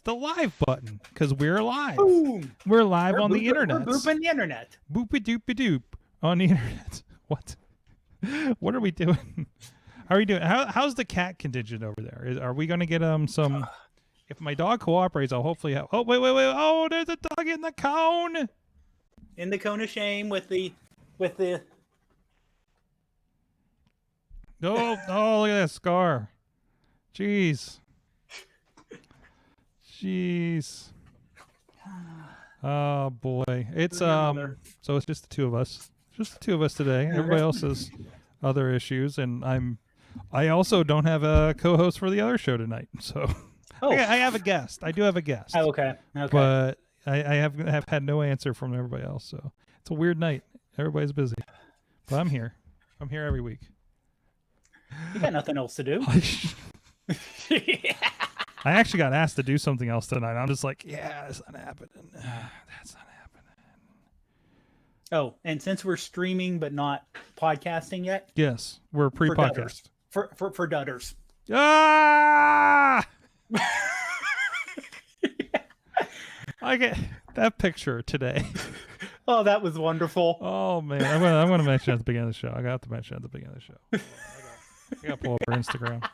the live button because we're live. Boom. We're live on the internet. We're booping the internet. Boopy doopy doop on the internet. What? What are we doing? How are we doing? How's the cat contingent over there? Are we going to get some? If my dog cooperates, I'll hopefully have. Oh wait! Oh, there's a dog in the cone. In the cone of shame with the. Oh, look at that scar. Jeez. Oh boy. It's so it's just the two of us. Just the two of us today. Everybody else has other issues, and I also don't have a co-host for the other show tonight. So I have a guest. I do have a guest. Oh, okay. But I have had no answer from everybody else. So it's a weird night. Everybody's busy. But I'm here. I'm here every week. You got nothing else to do. I actually got asked to do something else tonight. I'm just like, yeah, that's not happening. That's not happening. Oh, and since we're streaming but not podcasting yet? Yes, we're pre-podcast. For Dudders. Ah! I get that picture today. Oh, that was wonderful. Oh, man. I'm gonna mention it at the beginning of the show. I got to mention it at the beginning of the show. I got to pull up her Instagram.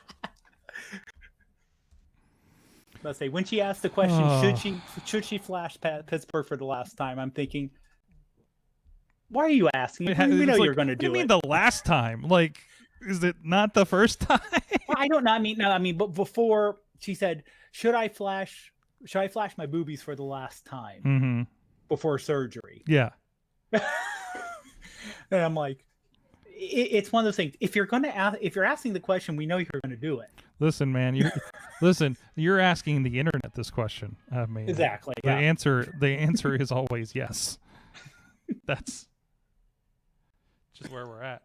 Let's say when she asked the question, should she flash Pittsburgh for the last time? I'm thinking, why are you asking? We know you're going to do it. What do you mean the last time? Like, is it not the first time? Well, I don't know. I mean, but before she said, should I flash my boobies for the last time before surgery? Yeah. And I'm like, it's one of those things. If you're asking the question, we know you're going to do it. Listen, man. You're asking the internet this question. I mean, exactly. The answer is always yes. That's just where we're at.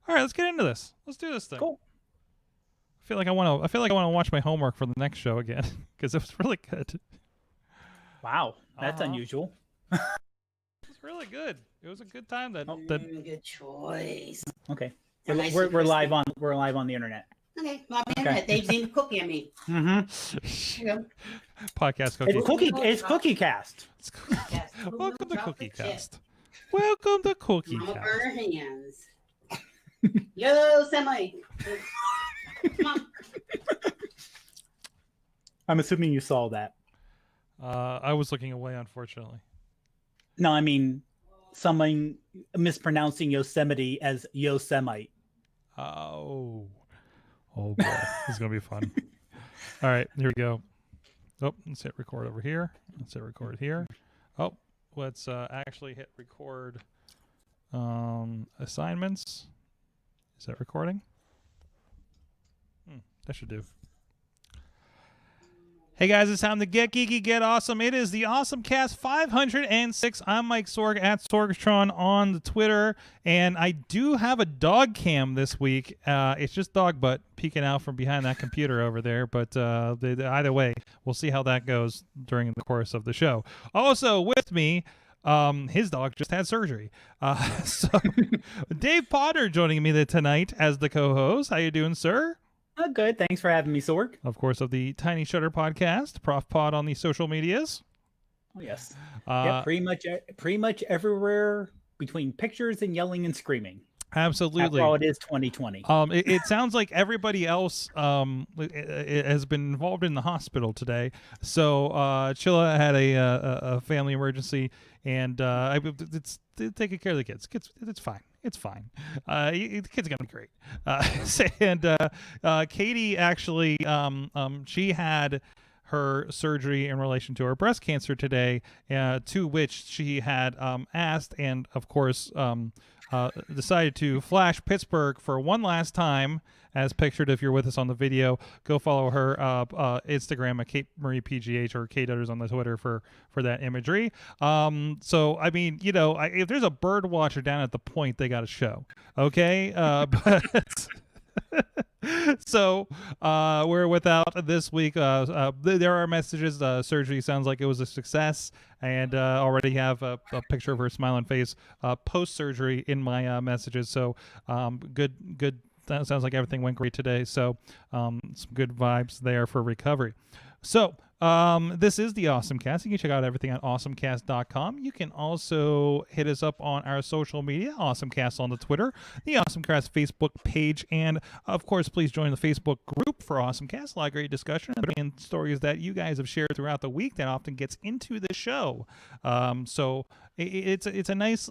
All right, let's get into this. Let's do this thing. Cool. I feel like I want to watch my homework for the next show again because it was really good. Wow, that's unusual. It's really good. It was a good time. Good choice. Okay, we're live on the internet. Okay, live on the internet. Dave's eating a cookie at me. Mm-hmm. There you go. Podcast cookie. It's Cookie Cast. Welcome to Cookie Cast. Welcome to Cookie Cast. Mama burn her hands. Yo, Semi. Come on. I'm assuming you saw that. I was looking away, unfortunately. No, I mean, someone mispronouncing Yosemite as Yosemite. Oh boy, this is gonna be fun. All right, here we go. Oh, let's hit record over here. Let's hit record here. Oh, let's actually hit record assignments. Is that recording? That should do. Hey guys, it's time to get geeky, get awesome. It is the AwesomeCast 506. I'm Mike Sorg at Sorgatron on the Twitter, and I do have a dog cam this week. It's just dog butt peeking out from behind that computer over there, but either way, we'll see how that goes during the course of the show. Also with me, his dog just had surgery. So Dave Podnar joining me tonight as the co-host. How you doing, sir? Good. Thanks for having me, Sorg. Of course, of the Tiny Shutter podcast, Prof Pod on the social medias. Oh yes. Yeah, pretty much everywhere between pictures and yelling and screaming. Absolutely. After all, it is 2020. It sounds like everybody else has been involved in the hospital today. So Chilla had a family emergency, and it's taking care of the kids. It's fine. It's fine. The kids are gonna be great. And Katie actually, she had her surgery in relation to her breast cancer today, to which she had asked, and of course decided to flash Pittsburgh for one last time, as pictured. If you're with us on the video, go follow her Instagram at Kate Marie PGH or Dudders on the Twitter for that imagery. So I mean, if there's a bird watcher down at the point, they got a show. Okay, but. So we're without this week. There are messages. Surgery sounds like it was a success, and already have a picture of her smiling face post-surgery in my messages. So good. That sounds like everything went great today. So some good vibes there for recovery. So This is the AwesomeCast. You can check out everything at awesomecast.com. You can also hit us up on our social media, AwesomeCast on the Twitter, the AwesomeCast Facebook page, and of course, please join the Facebook group for AwesomeCast. A lot of great discussion and stories that you guys have shared throughout the week that often gets into the show. So it's a nice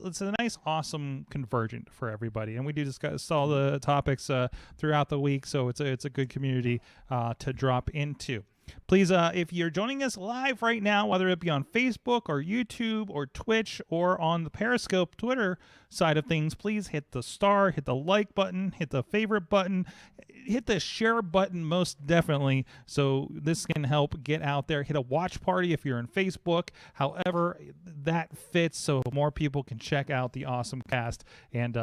awesome convergent for everybody, and we do discuss all the topics throughout the week. So it's a good community to drop into. Please, if you're joining us live right now, whether it be on Facebook or YouTube or Twitch or on the Periscope Twitter side of things, please hit the star, hit the like button, hit the favorite button, hit the share button most definitely, so this can help get out there. Hit a watch party if you're in Facebook, however that fits, so more people can check out the Awesome Cast and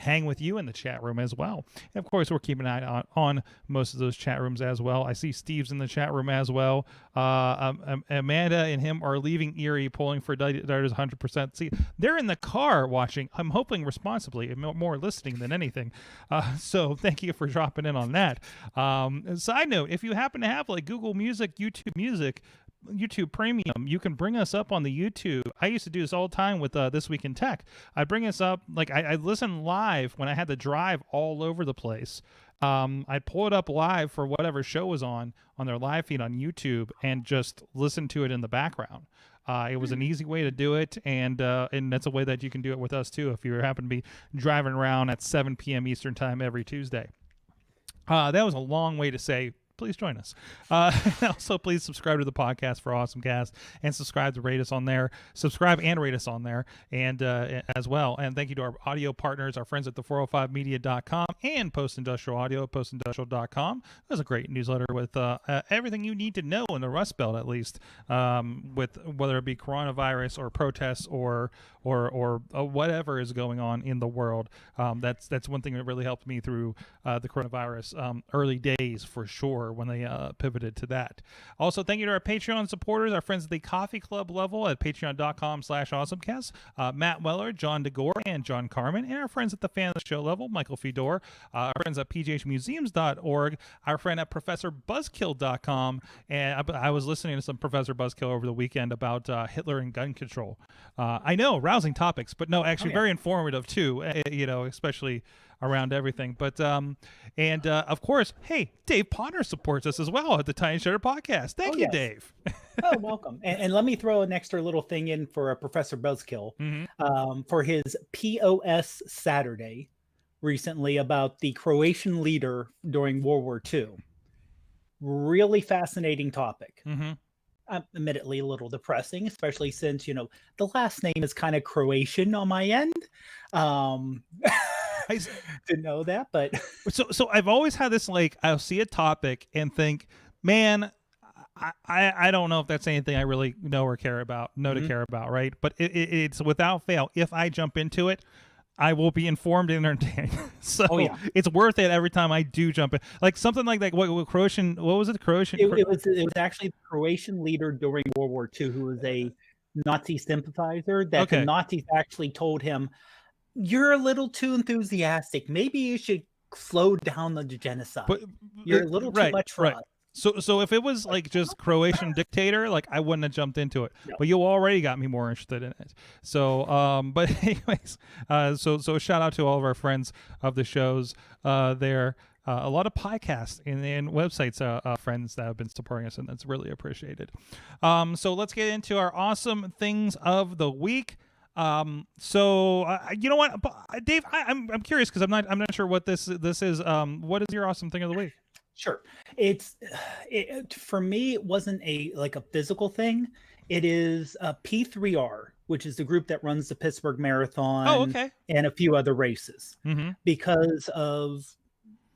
hang with you in the chat room as well. And of course, we're keeping an eye on most of those chat rooms as well. I see Steve's in the chat room as well. Amanda and him are leaving Erie, pulling for Dudders 100%. See, they're in the car watching. I'm hoping responsibly, more listening than anything. So thank you for dropping in on that. Side note, if you happen to have like Google Music, YouTube Premium, you can bring us up on the YouTube. I used to do this all the time with This Week in Tech. I bring us up, like I listen live when I had to drive all over the place. I'd pull it up live for whatever show was on their live feed on YouTube and just listen to it in the background. It was an easy way to do it, and that's a way that you can do it with us too if you happen to be driving around at 7 p.m. Eastern time every Tuesday. That was a long way to say, please join us. Also, please subscribe to the podcast for AwesomeCast and subscribe and rate us on there. And as well. And thank you to our audio partners, our friends at the 405media.com and Post Industrial Audio at postindustrial.com. There's a great newsletter with everything you need to know in the Rust Belt, at least, with whether it be coronavirus or protests or whatever is going on in the world. That's one thing that really helped me through the coronavirus early days, for sure, when they pivoted to that. Also, thank you to our Patreon supporters, our friends at the Coffee Club level at patreon.com/awesomecast, Matt Weller, John DeGore, and John Carmen, and our friends at the Fan of the Show level, Michael Fedor, our friends at pghmuseums.org, our friend at professorbuzzkill.com, and I was listening to some Professor Buzzkill over the weekend about Hitler and gun control. I know, rousing topics, but no, actually very informative too, especially around everything. But of course, hey, Dave Podnar supports us as well at the Tiny Shutter Podcast. Thank you, yes. Dave. Oh, welcome. And let me throw an extra little thing in for Professor Buzzkill for his POS Saturday recently about the Croatian leader during World War II. Really fascinating topic. Admittedly a little depressing, especially since, the last name is kind of Croatian on my end. Didn't know that, but so I've always had this, like, I'll see a topic and think, man, I don't know if that's anything I really know or care about, to care about, right? But it's without fail, if I jump into it, I will be informed and entertained. So it's worth it every time I do jump in. Like something like that. What Croatian? What was it? Croatian? It was actually the Croatian leader during World War II who was a Nazi sympathizer. That the Nazis actually told him, "You're a little too enthusiastic. Maybe you should slow down the genocide. But you're a little too much for us." So if it was like just Croatian dictator, like I wouldn't have jumped into it. No. But you already got me more interested in it. So but anyways, so shout out to all of our friends of the shows there. A lot of podcasts and websites, friends that have been supporting us, and that's really appreciated. So let's get into our awesome things of the week. So you know what, Dave, I'm curious because I'm not sure what this is. What is your awesome thing of the week? Sure. For me, it wasn't a physical thing. It is a P3R, which is the group that runs the Pittsburgh Marathon and a few other races. Because of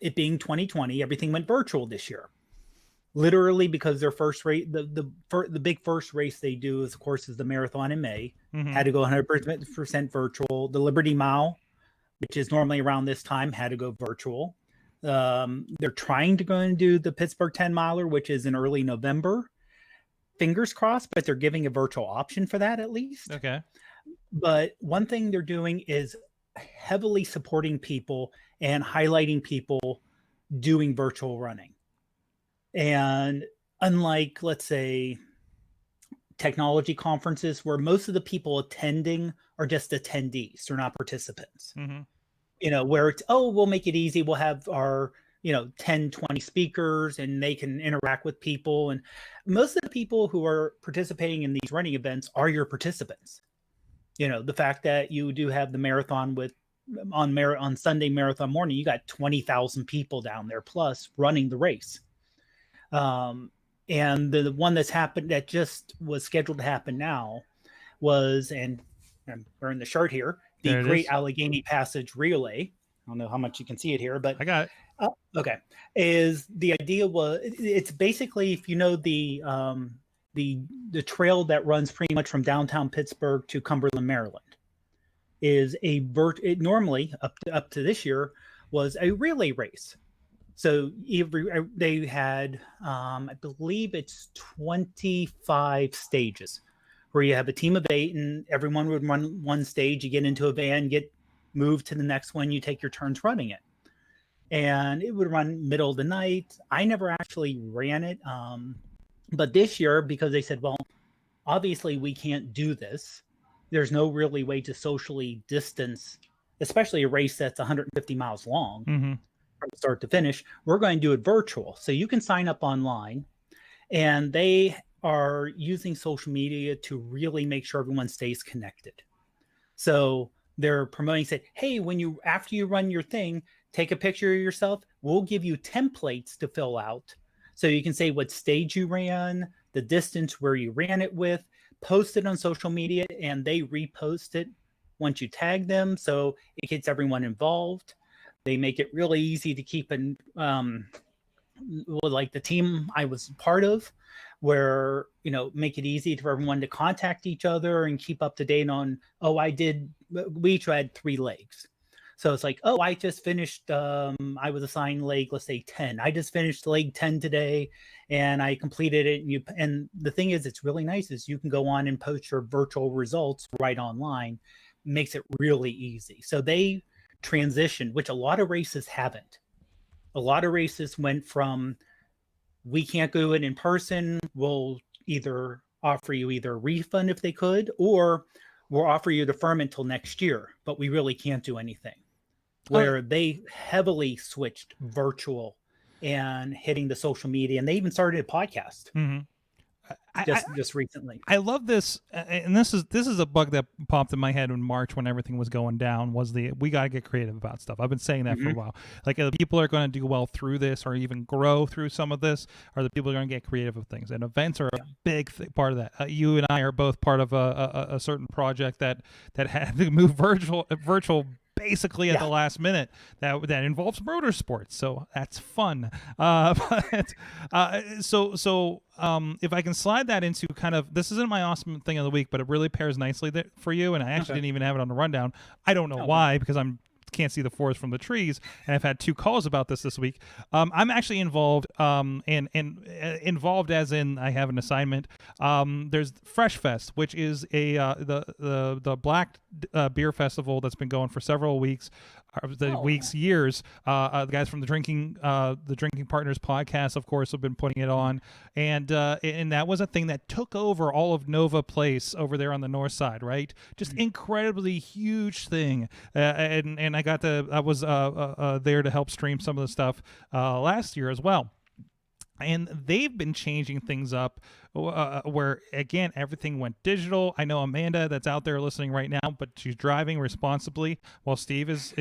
it being 2020, everything went virtual this year. Literally, because their first race, the big first race they do is, of course, is the marathon in May. Had to go 100% virtual. The Liberty Mile, which is normally around this time, had to go virtual. They're trying to go and do the Pittsburgh 10 miler, which is in early November. Fingers crossed, but they're giving a virtual option for that at least. Okay. But one thing they're doing is heavily supporting people and highlighting people doing virtual running. And unlike, let's say, technology conferences where most of the people attending are just attendees, they're not participants. Where it's, we'll make it easy, we'll have our 10, 20 speakers and they can interact with people, and most of the people who are participating in these running events are your participants. The fact that you do have the marathon on Sunday marathon morning, you got 20,000 people down there plus running the race. And the one that just was scheduled to happen now was, and I'm wearing the shirt here, the Great Allegheny Passage Relay. I don't know how much you can see it here, but I got it. Okay. The idea was, it's basically, if you know the trail that runs pretty much from downtown Pittsburgh to Cumberland, Maryland, is it normally up to this year was a relay race. So they had, I believe it's 25 stages where you have a team of 8 and everyone would run one stage. You get into a van, get moved to the next one, you take your turns running it. And it would run middle of the night. I never actually ran it. But this year, because they said, well, obviously we can't do this. There's no really way to socially distance, especially a race that's 150 miles long. From start to finish, we're going to do it virtual. So you can sign up online, and they are using social media to really make sure everyone stays connected. So they're promoting, say, hey, after you run your thing, take a picture of yourself. We'll give you templates to fill out. So you can say what stage you ran, the distance where you ran it with, post it on social media, and they repost it once you tag them. So it gets everyone involved. They make it really easy to keep like the team I was part of, where, make it easy for everyone to contact each other and keep up to date on, we each had 3 legs. So it's like, I just finished, I was assigned leg, let's say 10. I just finished leg 10 today and I completed it. And the thing is, it's really nice is you can go on and post your virtual results right online. Makes it really easy. So they transitioned, which a lot of races haven't. A lot of races went from, we can't do it in person, we'll either offer you a refund if they could, or we'll offer you the firm until next year, but we really can't do anything. Where they heavily switched virtual and hitting the social media, and they even started a podcast. Just recently. I love this, and this is a bug that popped in my head in March when everything was going down. We got to get creative about stuff. I've been saying that for a while. Like, the people are going to do well through this, or even grow through some of this, are the people who are going to get creative with things. And events are a big part of that. You and I are both part of a certain project that had to move virtual basically at the last minute that involves motorsports, so that's fun. So if I can slide that into kind of, this isn't my awesome thing of the week, but it really pairs nicely for you, and I actually didn't even have it on the rundown. I don't know why, because can't see the forest from the trees, and I've had 2 calls about this week. I'm actually involved, and involved as in I have an assignment. There's Fresh Fest, which is the black beer festival that's been going for several weeks, years. The guys from the Drinking Partners podcast, of course, have been putting it on, and that was a thing that took over all of Nova Place over there on the north side, right? Just incredibly huge thing, and I was there to help stream some of the stuff last year as well. And they've been changing things up where, again, everything went digital. I know Amanda that's out there listening right now, but she's driving responsibly while Steve is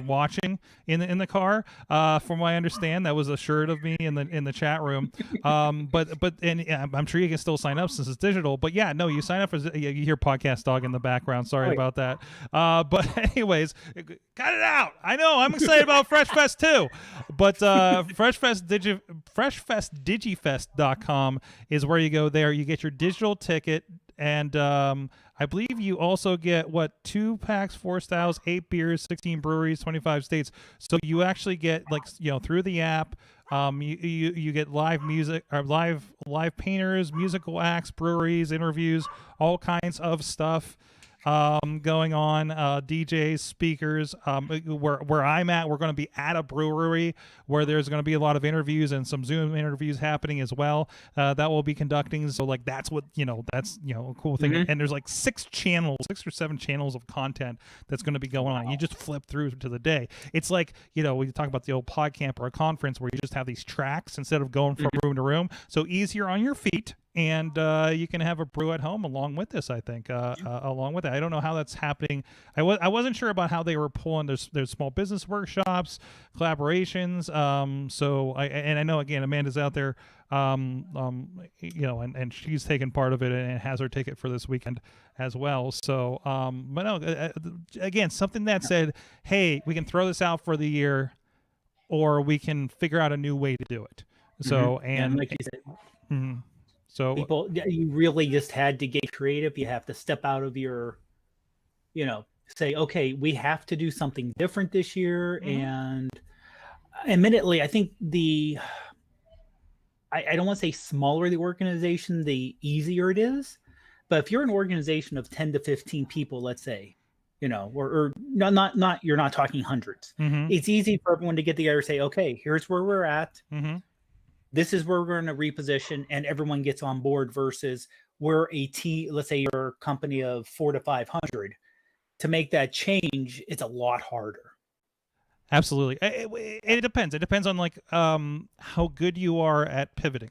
watching in the car. From what I understand, that was assured of me in the chat room. But I'm sure you can still sign up since it's digital. But yeah, no, you sign up you hear Podcast Dog in the background. Sorry about that. But anyways, cut it out. I know I'm excited about Fresh Fest too. But FreshFestDigifest.com is where you go. There you get your digital ticket, and I believe you also get 2 packs, 4 styles, 8 beers, 16 breweries, 25 states. So you actually get, through the app, you get live music, or live painters, musical acts, breweries, interviews, all kinds of stuff. going on, DJs, speakers. Where I'm at, we're going to be at a brewery where there's going to be a lot of interviews and some Zoom interviews happening as well. That will be conducting. So like that's what that's a cool thing. And there's like 6 or 7 channels of content that's going to be going on. You just flip through to the day. It's like when you talk about the old PodCamp or a conference where you just have these tracks instead of going from room to room. So easier on your feet. And you can have a brew at home along with this, I think, along with it. I don't know how that's happening. I wasn't sure about how they were pulling their small business workshops, collaborations. So I know, again, Amanda's out there, and she's taken part of it and has her ticket for this weekend as well. So, but no, again, something that said, hey, we can throw this out for the year or we can figure out a new way to do it. So, and like you said, so people, you really just had to get creative. You have to step out of your, say, okay, we have to do something different this year. And admittedly, I think I don't want to say smaller the organization, the easier it is. But if you're an organization of 10 to 15 people, let's say, or not, you're not talking hundreds. It's easy for everyone to get together and say, okay, here's where we're at. This is where we're going to reposition, and everyone gets on board versus we're a team. Let's say you're a company of 400 to 500. To make that change, it's a lot harder. Absolutely. It depends. It depends on how good you are at pivoting,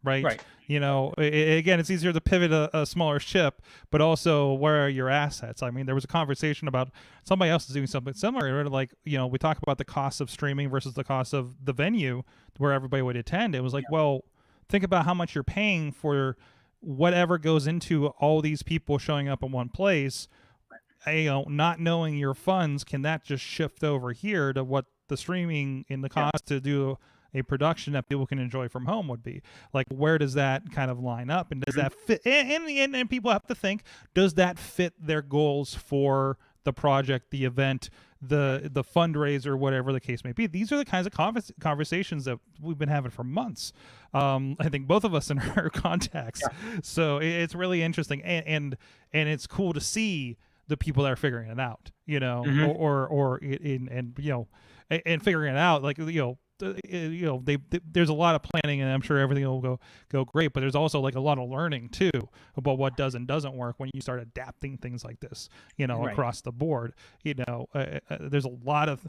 right? Again, it's easier to pivot a smaller ship, but also where are your assets? I mean, there was a conversation about somebody else is doing something similar. Like, we talk about the cost of streaming versus the cost of the venue where everybody would attend. It was like, well, think about how much you're paying for whatever goes into all these people showing up in one place. Not knowing your funds, can that just shift over here to what the streaming in the cost to do a production that people can enjoy from home would be? Like, where does that kind of line up, and does that fit? And people have to think, does that fit their goals for the project, the event, the fundraiser, whatever the case may be? These are the kinds of conversations that we've been having for months. I think both of us in our contacts. So it's really interesting, and it's cool to see the people that are figuring it out, and figuring it out, there's a lot of planning, and I'm sure everything will go great, but there's also a lot of learning too about what does and doesn't work when you start adapting things like this, across the board. There's a lot of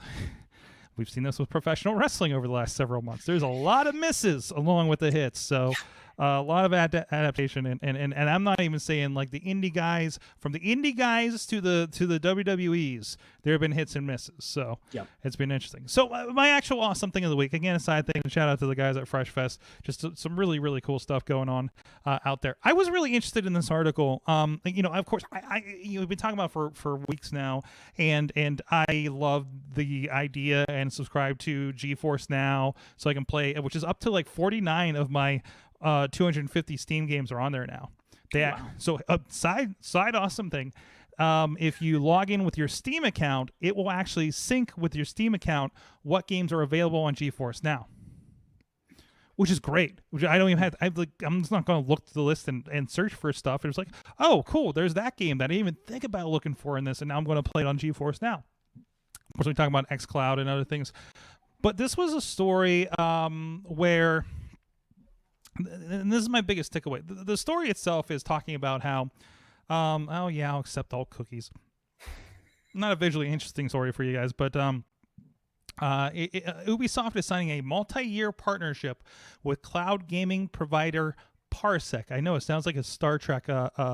we've seen this with professional wrestling over the last several months. There's a lot of misses along with the hits. So a lot of adaptation, and I'm not even saying the indie guys, from the indie guys to the WWEs, there have been hits and misses. So it's been interesting. So my actual awesome thing of the week, again, a side thing, and shout out to the guys at Fresh Fest, just some really, really cool stuff going on out there. I was really interested in this article. Of course, we've been talking about for weeks now, and I love the idea and subscribe to GeForce Now so I can play, which is up to 49 of my 250 Steam games are on there now. So a side awesome thing. If you log in with your Steam account, it will actually sync with your Steam account what games are available on GeForce Now, which is great. Which I don't even have. I'm just not going to look to the list and search for stuff. It's like, oh, cool, there's that game that I didn't even think about looking for in this, and now I'm going to play it on GeForce Now. Of course, we talk about xCloud and other things, but this was a story where. And this is my biggest takeaway. The story itself is talking about how, I'll accept all cookies. Not a visually interesting story for you guys, but Ubisoft is signing a multi-year partnership with cloud gaming provider Parsec. I know it sounds like a Star Trek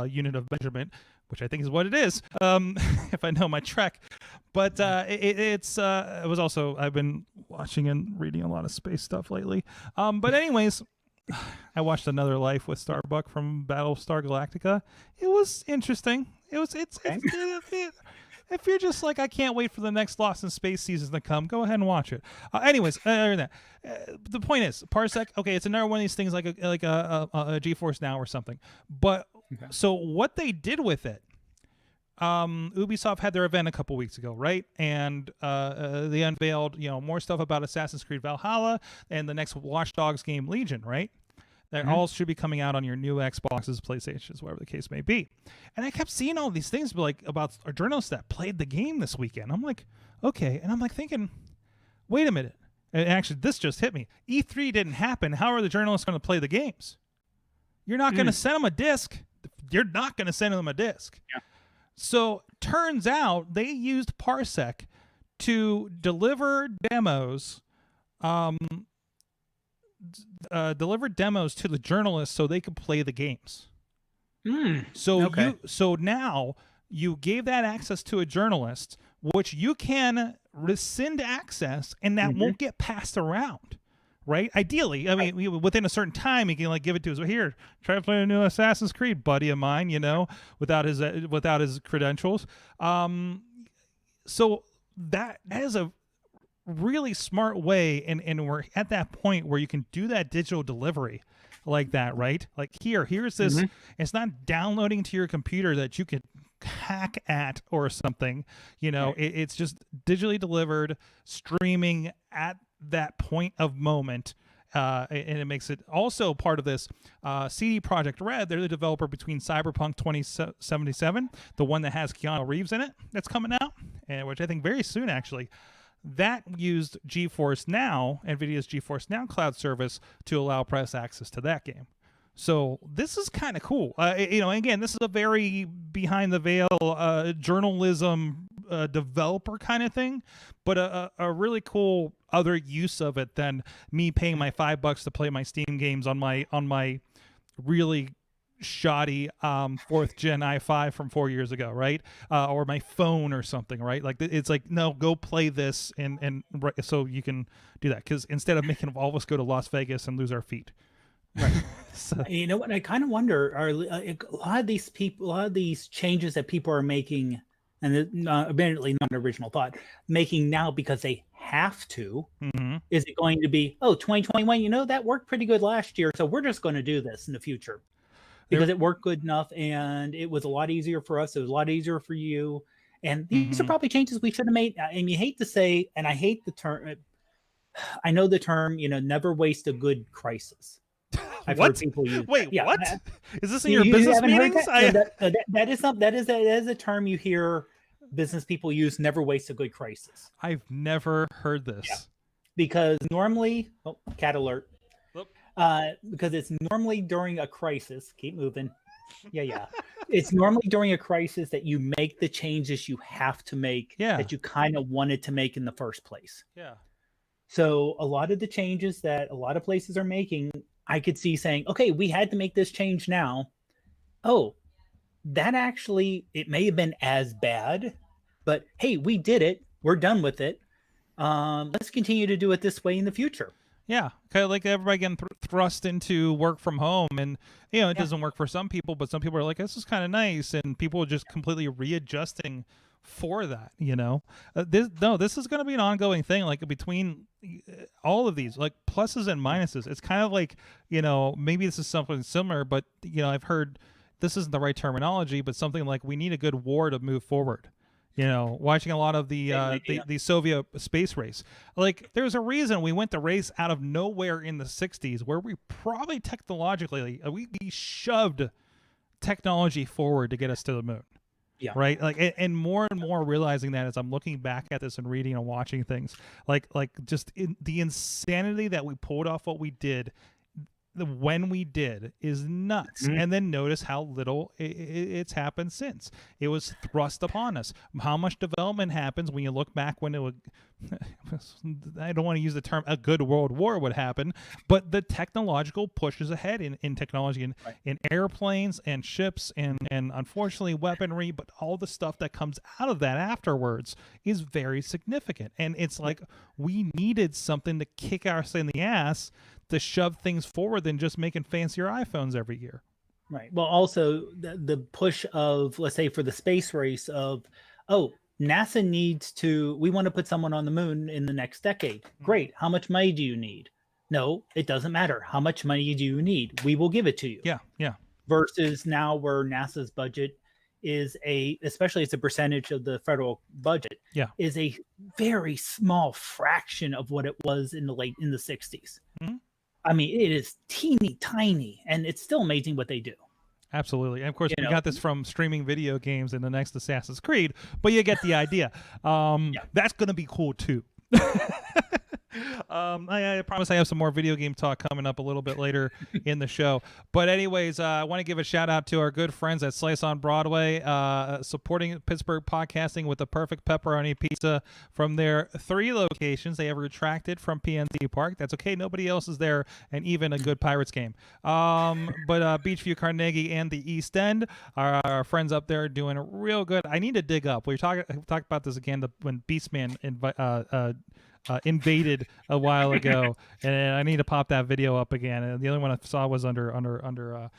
unit of measurement, which I think is what it is, if I know my Trek. But it was also, I've been watching and reading a lot of space stuff lately. But anyways, I watched Another Life with Starbuck from Battlestar Galactica. It was interesting. If you're just like, I can't wait for the next Lost in Space season to come, go ahead and watch it. Anyways, the point is, Parsec, okay, it's another one of these things like a GeForce Now or something. But so what they did with it, Ubisoft had their event a couple weeks ago, right? And they unveiled, more stuff about Assassin's Creed Valhalla and the next Watch Dogs game, Legion, right? That all should be coming out on your new Xboxes, PlayStations, whatever the case may be. And I kept seeing all these things like about journalists that played the game this weekend. I'm like, okay. And I'm like thinking, wait a minute. And actually, this just hit me. E3 didn't happen. How are the journalists going to play the games? You're not going to send them a disc. You're not going to send them a disc. Yeah. So turns out they used Parsec to deliver demos to the journalists so they could play the games. So now you gave that access to a journalist, which you can rescind access, and that won't get passed around, right? Ideally, I mean, within a certain time, you can like give it to us. Here, try to play a new Assassin's Creed, buddy of mine, without his credentials. So that is a really smart way, and we're at that point where you can do that digital delivery like that, right? Like here's this. It's not downloading to your computer that you can hack at or something. It's just digitally delivered, streaming at that point of moment. And it makes it also part of this CD Projekt Red. They're the developer between Cyberpunk 2077, the one that has Keanu Reeves in it, that's coming out, and which I think very soon actually. That used GeForce Now, NVIDIA's GeForce Now cloud service, to allow press access to that game. So this is kind of cool. Again, this is a very behind the veil journalism developer kind of thing, but a really cool other use of it than me paying my $5 to play my Steam games on my really shoddy 4th gen i5 from 4 years ago, right? Or my phone or something, right? Like it's like, no, go play this and so you can do that, because instead of making all of us go to Las Vegas and lose our feet. Right. So. You know what? I kind of wonder, are a lot of these changes that people are making, and admittedly not an original thought, making now because they have to, is it going to be, 2021, that worked pretty good last year, so we're just going to do this in the future because it worked good enough and it was a lot easier for us. It was a lot easier for you. And these are probably changes we should have made. And you hate to say, and I hate the term, I know the term, never waste a good crisis. I've heard people use. Wait, what? Is this in your business meetings? That is a term you hear business people use. Never waste a good crisis. I've never heard this. Yeah. Because normally, cat alert. Because it's normally during a crisis. Keep moving. Yeah. It's normally during a crisis that you make the changes you have to make. That you kind of wanted to make in the first place. Yeah. So a lot of the changes that a lot of places are making, I could see saying, okay, we had to make this change now. Oh, that actually, it may have been as bad, but hey, we did it. We're done with it. Let's continue to do it this way in the future. Yeah, kind of like everybody getting thrust into work from home, and it doesn't work for some people, but some people are like, this is kind of nice, and people are just completely readjusting for that. This is going to be an ongoing thing, like between all of these, like pluses and minuses. It's kind of like, maybe this is something similar, but I've heard this isn't the right terminology, but something like we need a good war to move forward. Watching a lot of the Soviet space race. Like, there's a reason we went the race out of nowhere in the 60s, where we probably technologically, we shoved technology forward to get us to the moon. Yeah. Right. Like, and more realizing that as I'm looking back at this and reading and watching things, like just the insanity that we pulled off what we did when we did is nuts. And then notice how little it's happened since. It was thrust upon us. How much development happens when you look back when it would, I don't want to use the term a good world war would happen, but the technological pushes ahead in technology and in airplanes and ships and unfortunately weaponry, but all the stuff that comes out of that afterwards is very significant. And it's like we needed something to kick us in the ass to shove things forward than just making fancier iPhones every year. Right. Well, also the push of, let's say for the space race of, NASA we want to put someone on the moon in the next decade. Great. How much money do you need? No, it doesn't matter. How much money do you need? We will give it to you. Yeah. Versus now where NASA's budget is especially it's a percentage of the federal budget, is a very small fraction of what it was in the 60s. I mean, it is teeny tiny, and it's still amazing what they do. Absolutely. And of course, we got this from streaming video games in the next Assassin's Creed, but you get the idea. That's going to be cool too. I promise I have some more video game talk coming up a little bit later in the show. But anyways, I want to give a shout out to our good friends at Slice on Broadway, supporting Pittsburgh podcasting with the perfect pepperoni pizza from their 3 locations. They have retracted from PNC Park. That's okay. Nobody else is there, and even a good Pirates game. But Beachview, Carnegie, and the East End are our friends up there doing real good. I need to dig up. We talked about this again when Beastman invaded a while ago, and I need to pop that video up again. And the only one I saw was under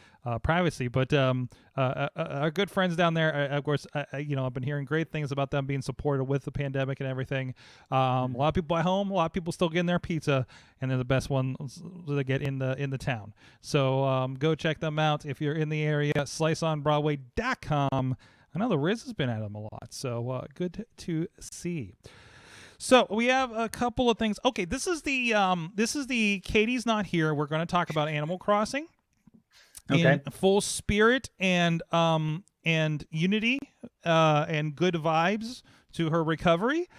privacy. But our good friends down there, of course, I've been hearing great things about them being supported with the pandemic and everything. A lot of people at home, a lot of people still getting their pizza, and they're the best ones to get in the town. So go check them out if you're in the area. SliceOnBroadway.com. I know the Riz has been at them a lot, so good to see. So we have a couple of things. Okay, this is the Katie's Not Here. We're going to talk about Animal Crossing in full spirit and unity and good vibes to her recovery.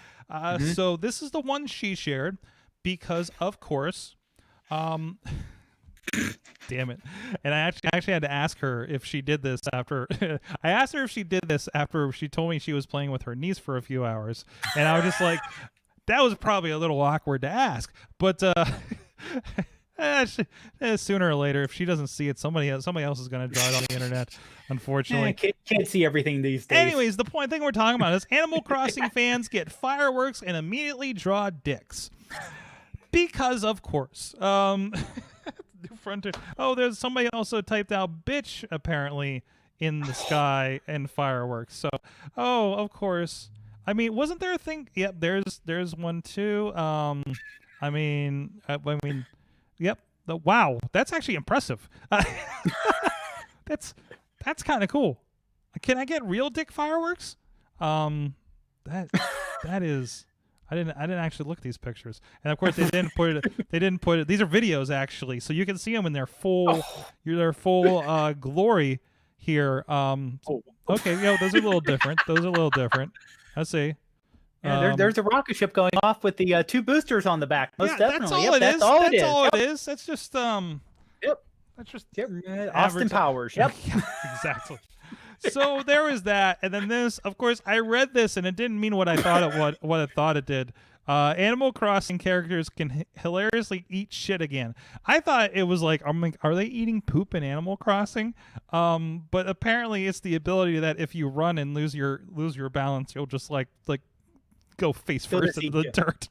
So this is the one she shared because, of course, damn it. And I actually had to ask her if she did this after I asked her if she did this after she told me she was playing with her niece for a few hours. And I was just like, that was probably a little awkward to ask. But sooner or later, if she doesn't see it, somebody else is going to draw it on the internet, unfortunately. Can't see everything these days. Anyways, the thing we're talking about is Animal Crossing fans get fireworks and immediately draw dicks. Because, of course, there's somebody also typed out bitch apparently in the sky and fireworks. So, of course. I mean, wasn't there a thing? Yep, there's one too. Yep. Wow, that's actually impressive. That's kind of cool. Can I get real dick fireworks? That is. I didn't actually look at these pictures, and of course they didn't put it. These are videos actually, so you can see them in their full glory here. Okay, those are a little different. Let's see. Yeah, there's a rocket ship going off with the 2 boosters on the back. Most definitely. That's all it is. That's just Yep. That's just Austin Powers. Yep. Yeah, exactly. So there was that, and then this. Of course, I read this, and it didn't mean what I thought what I thought it did. Animal Crossing characters can hilariously eat shit again. I thought it was like, are they eating poop in Animal Crossing? But apparently, it's the ability that if you run and lose your balance, you'll just like go face first into the dirt.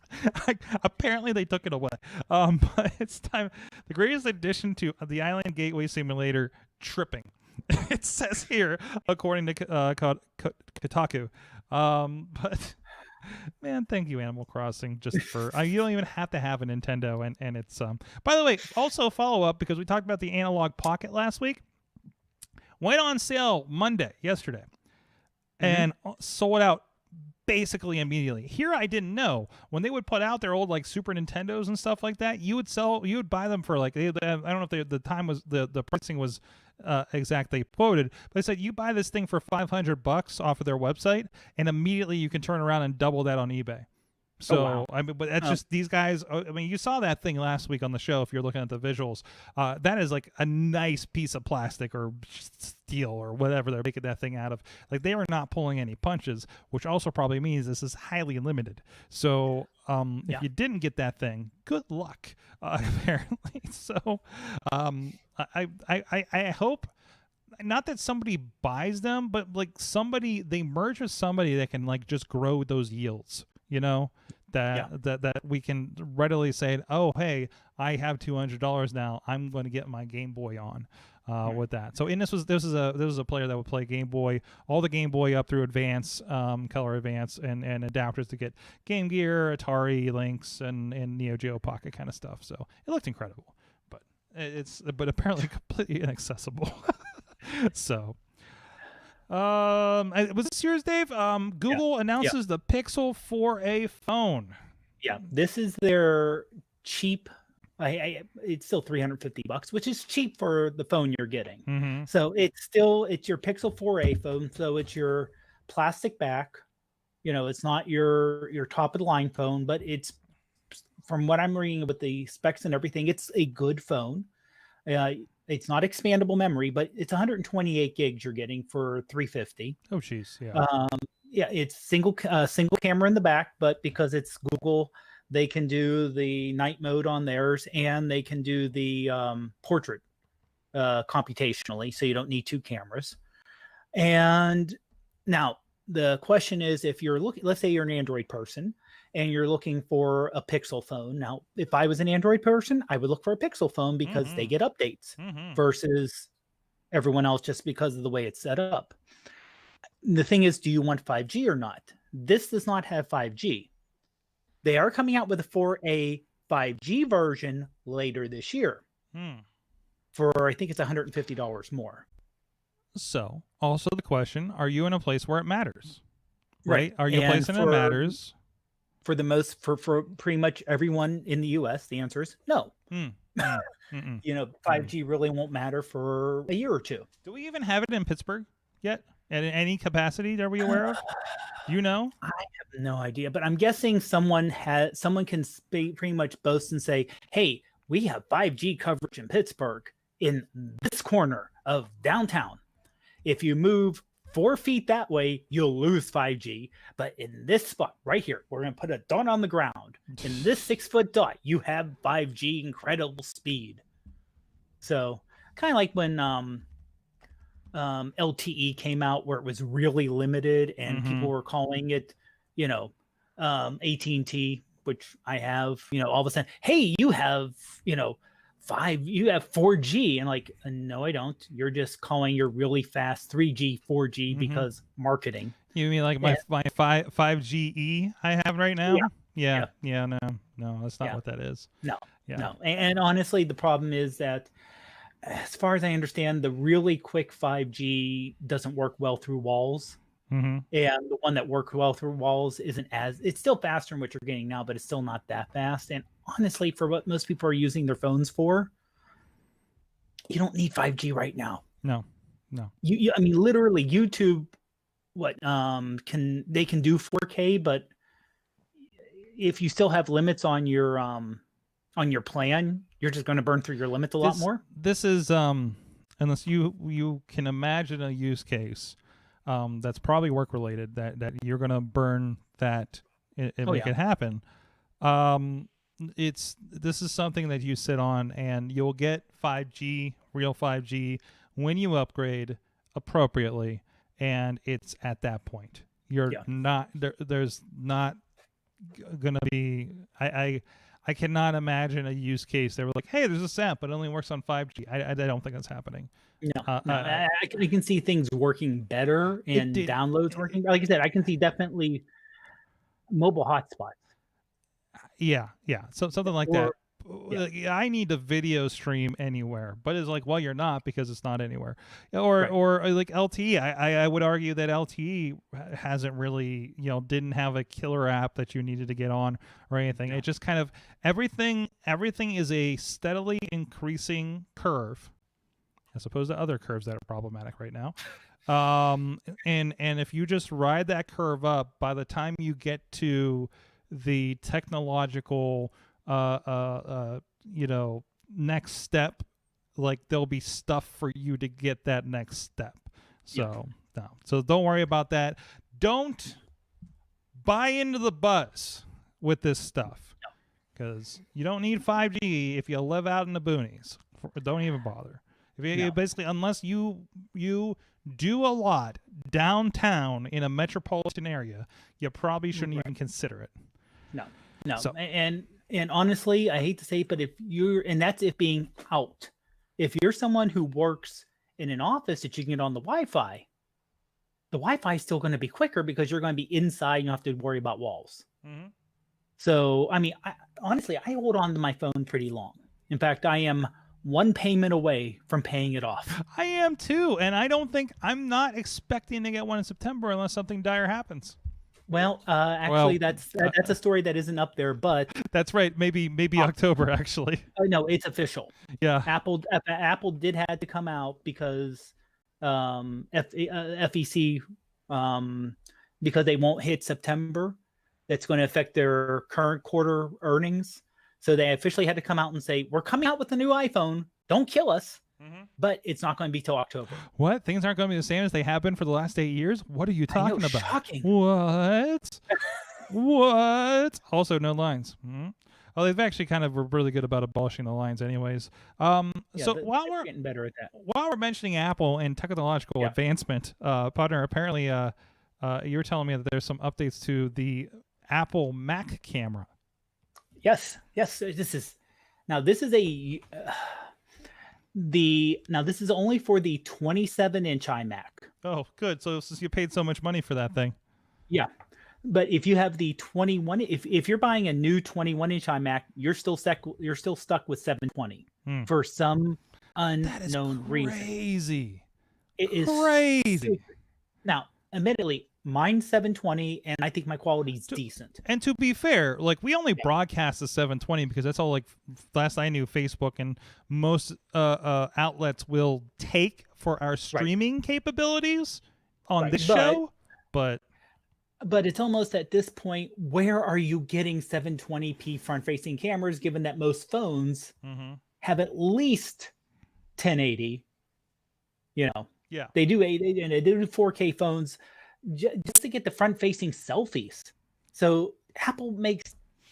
Apparently, they took it away. But it's time. The greatest addition to the Island Gateway Simulator: tripping. It says here, according to Kotaku. But man, thank you, Animal Crossing, just for you don't even have to have a Nintendo, and it's by the way, also follow up because we talked about the Analog Pocket last week. Went on sale yesterday, and sold out basically immediately. Here I didn't know when they would put out their old like Super Nintendos and stuff like that, you would buy them for like I don't know if the time was the pricing was exactly quoted, but they said you buy this thing for $500 off of their website and immediately you can turn around and double that on eBay. So, wow. I mean, but that's just these guys. I mean, you saw that thing last week on the show. If you're looking at the visuals, that is like a nice piece of plastic or steel or whatever they're making that thing out of. Like they are not pulling any punches, which also probably means this is highly limited. So, if you didn't get that thing, good luck. Apparently, so I hope. Not that somebody buys them, but like they merge with somebody that can like just grow those yields. You know, that we can readily say, oh, hey, I have $200 now. I'm going to get my Game Boy on with that. So, and this was a player that would play Game Boy, all the Game Boy up through Advance, Color Advance, and adapters to get Game Gear, Atari, Lynx, and Neo Geo Pocket kind of stuff. So it looked incredible, but apparently completely inaccessible. So. Was this yours, Dave? Google announces the Pixel 4a phone. Yeah, this is their cheap It's still $350, which is cheap for the phone you're getting. Mm-hmm. So it's your Pixel 4a phone. So it's your plastic back. It's not your top of the line phone, but it's, from what I'm reading with the specs and everything, it's a good phone. It's not expandable memory, but it's 128 gigs you're getting for $350. Oh, jeez, yeah. Yeah, it's single camera in the back, but because it's Google, they can do the night mode on theirs, and they can do the portrait computationally, so you don't need two cameras. And now the question is, if you're looking, let's say you're an Android person and you're looking for a Pixel phone. Now, if I was an Android person, I would look for a Pixel phone because they get updates versus everyone else, just because of the way it's set up. The thing is, do you want 5G or not? This does not have 5G. They are coming out with a 5G version later this year for, I think it's $150 more. So, also the question, are you in a place where it matters? Right? Are you in a place that it matters? For pretty much everyone in the US, the answer is no. 5G really won't matter for a year or two. Do we even have it in Pittsburgh yet? At any capacity that we aware of? I have no idea, but I'm guessing someone can pretty much boast and say, hey, we have 5G coverage in Pittsburgh in this corner of downtown. If you move 4 feet that way, you'll lose 5G. But in this spot right here, we're going to put a dot on the ground. In this 6-foot dot, you have 5G incredible speed. So kind of like when LTE came out, where it was really limited and people were calling it, AT&T, which I have, all of a sudden, hey, you have, you have 4G, and like, no, I don't. You're just calling your really fast 3G, 4G because marketing. You mean like my 5GE I have right now? Yeah. No, that's not what that is. No. And honestly, the problem is that, as far as I understand, the really quick 5G doesn't work well through walls. And the one that works well through walls it's still faster than what you're getting now, but it's still not that fast. And honestly, for what most people are using their phones for, you don't need 5G right now. No. I mean, literally, YouTube, they can do 4K, but if you still have limits on your plan, you're just going to burn through your limits a lot more. This is unless you can imagine a use case that's probably work related that you're going to burn that and make it happen. This is something that you sit on, and you'll get 5G, real 5G, when you upgrade appropriately, and it's at that point. You're not there. There's not going to be. I cannot imagine a use case that were like, hey, there's a Sept, but it only works on 5G. I don't think that's happening. No. I can see things working better and downloads working. Like I said, I can see definitely mobile hotspots. Yeah. So something like that. Like, I need a video stream anywhere, but it's like, well, you're not, because it's not anywhere. Or like LTE. I would argue that LTE hasn't really, didn't have a killer app that you needed to get on or anything. It just kind of everything is a steadily increasing curve, as opposed to other curves that are problematic right now. And if you just ride that curve up, by the time you get to the technological next step, like, there'll be stuff for you to get that next step. So so don't worry about that. Don't buy into the buzz with this stuff, because you don't need 5G if you live out in the boonies. Don't even bother. If you basically, unless you do a lot downtown in a metropolitan area, you probably shouldn't even consider it. No. So, and honestly, I hate to say it, but that's if being out. If you're someone who works in an office that you can get on the Wi-Fi is still going to be quicker, because you're going to be inside and you don't have to worry about walls. So, I mean, honestly, I hold on to my phone pretty long. In fact, I am one payment away from paying it off. I am too, and I'm not expecting to get one in September unless something dire happens. Actually, that's a story that isn't up there, but that's right. Maybe October actually. No, it's official. Yeah, Apple did had to come out because FEC because they won't hit September. That's going to affect their current quarter earnings. So they officially had to come out and say, we're coming out with a new iPhone. Don't kill us. But it's not going to be till October. What? Things aren't going to be the same as they have been for the last 8 years? What are you talking about? Shocking. What? What? Also, no lines. Oh, they've actually kind of were really good about abolishing the lines anyways. So while we're getting better at that. While we're mentioning Apple and technological advancement, Podnar, apparently you were telling me that there's some updates to the Apple Mac camera. Yes. This is only for the 27-inch iMac. Oh, good. So since you paid so much money for that thing. Yeah. But if you have the 21, if you're buying a new 21-inch iMac, you're still stuck with 720 for some unknown reason. Crazy. It is crazy. Now, admittedly, mine's 720, and I think my quality is decent. And to be fair, like we only broadcast the 720 because that's all. Like last I knew, Facebook and most outlets will take for our streaming capabilities on the show, but it's almost at this point, where are you getting 720p front-facing cameras, given that most phones have at least 1080? You know, they do 8 and they do 4K phones just to get the front-facing selfies. So Apple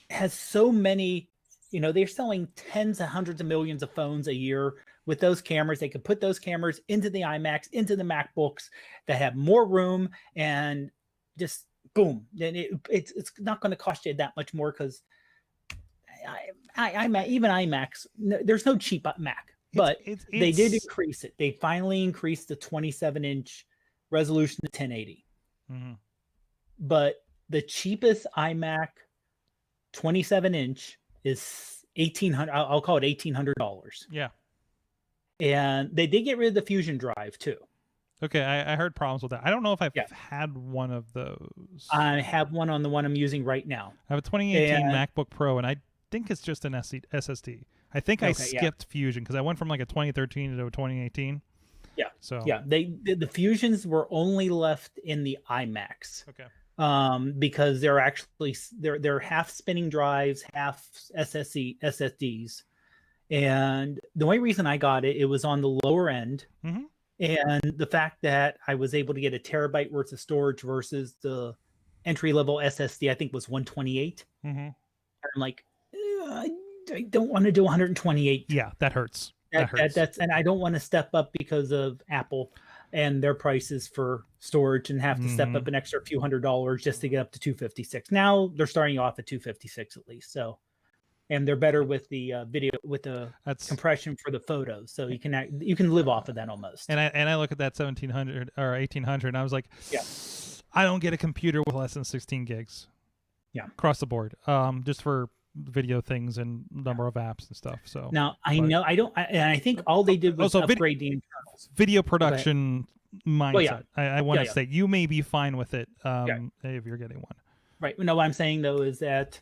has so many. You know, they're selling tens of hundreds of millions of phones a year with those cameras. They could put those cameras into the iMacs, into the MacBooks that have more room, and just boom. Then it's not going to cost you that much more because even iMacs, there's no cheap Mac, but they did increase it. They finally increased the 27-inch resolution to 1080. But the cheapest iMac 27-inch is $1,800. I'll call it $1,800. Yeah. And they did get rid of the Fusion drive too. Okay, I heard problems with that. I don't know if I've had one of those. I have one on the one I'm using right now. I have a 2018 MacBook Pro, and I think it's just an SSD. I think I skipped Fusion because I went from like a 2013 to a 2018. Yeah. So the Fusions were only left in the iMacs. Okay. Because they're actually they're half spinning drives, half SSDs, and the only reason I got it was on the lower end, and the fact that I was able to get a terabyte worth of storage versus the entry level SSD I think was 128. I'm like, I don't want to do 128. Yeah, that hurts. That's and I don't want to step up because of Apple and their prices for storage and have to step up an extra few $100s just to get up to 256. Now they're starting off at 256 at least. So, and they're better with the video with the compression for the photos. So you can live off of that almost. And I look at that 1700 or 1800 and I was like, I don't get a computer with less than 16 gigs. Yeah. Across the board. Just for video things and number of apps and stuff. So now and I think all they did was upgrade the internals. Video production mindset. I want to say you may be fine with it if you're getting one. Right. No, what I'm saying though is that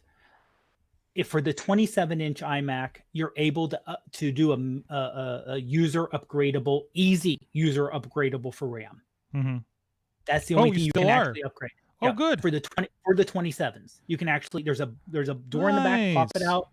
if for the 27-inch iMac, you're able to do a easy user upgradable for RAM. That's the only thing you can actually upgrade. Oh, good. For the 27s, you can actually there's a door in the back, pop it out.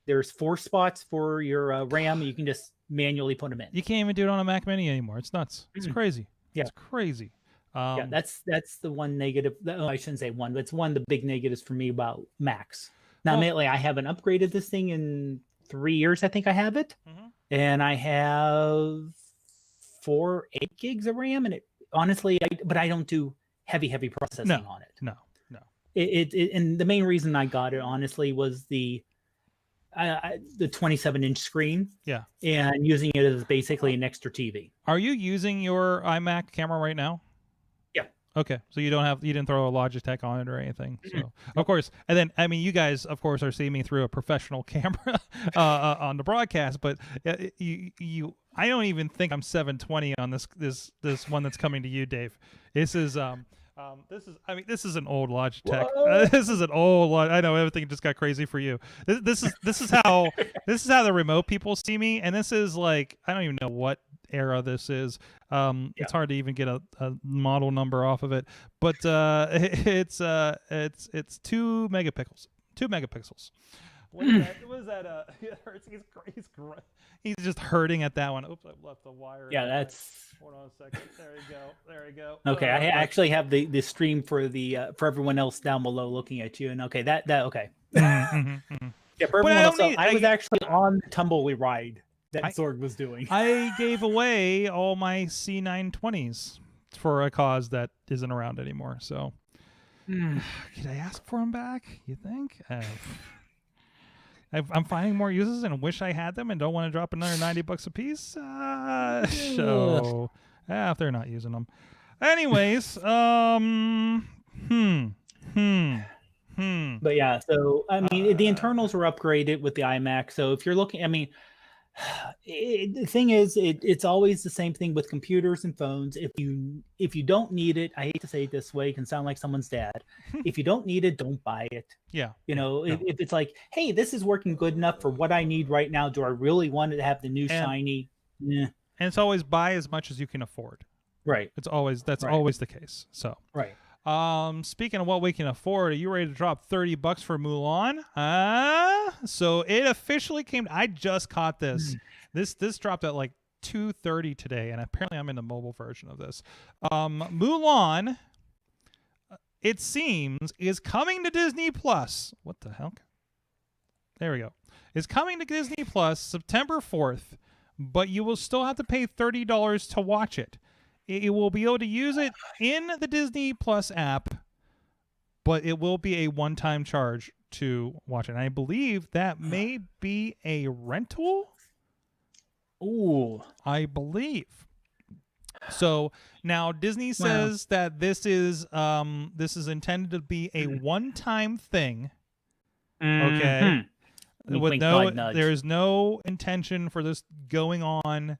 There's 4 spots for your RAM. You can just manually put them in. You can't even do it on a Mac Mini anymore. It's nuts. It's crazy. Yeah, it's crazy. That's the one negative. I shouldn't say one, but it's one of the big negatives for me about Macs. Now, admittedly, I haven't upgraded this thing in 3 years. I think I have it, and I have 8 gigs of RAM, and it honestly, but I don't do heavy processing on it. No. It and the main reason I got it honestly was the 27-inch screen. Yeah. And using it as basically an extra TV. Are you using your iMac camera right now? Yeah. Okay. So you didn't throw a Logitech on it or anything. So of course, and then I mean, you guys of course are seeing me through a professional camera on the broadcast, but I don't even think I'm 720 on this one that's coming to you, Dave. This is This is an old Logitech. This is an old. I know everything just got crazy for you. This is how the remote people see me, and this is like I don't even know what era this is. It's hard to even get a model number off of it, but it's 2 megapixels. 2 megapixels. What is that? He's just hurting at that one. Oops, I left the wire. Yeah, that's. Hold on a second. There you go. Okay, I actually have the stream for everyone else down below looking at you, and okay, that okay. Yeah, for everyone else, I was actually on the tumbleweed ride that Sorg was doing. I gave away all my C920s for a cause that isn't around anymore. So, could I ask for them back? You think? I'm finding more uses and wish I had them and don't want to drop another $90 a piece. So, if they're not using them. Anyways, But yeah, so I mean, the internals were upgraded with the iMac. So if you're looking, I mean, the thing is, it's always the same thing with computers and phones. If you don't need it, I hate to say it this way, it can sound like someone's dad. If you don't need it, don't buy it. Yeah. If it's like, hey, this is working good enough for what I need right now. Do I really want to have the new shiny? Yeah. And it's always buy as much as you can afford. Right. Always the case. So. Right. Speaking of what we can afford, are you ready to drop $30 for Mulan? So it officially came. I just caught this. This dropped at like 2:30 today, and apparently I'm in the mobile version of this. Mulan, it seems, is coming to Disney Plus. What the hell? There we go. Is coming to Disney Plus September 4th, but you will still have to pay $30 to watch it. You will be able to use it in the Disney Plus app, but it will be a one-time charge to watch it. And I believe that may be a rental. Ooh, I believe. So now Disney says that this is intended to be a one-time thing. Okay. With there's no intention for this going on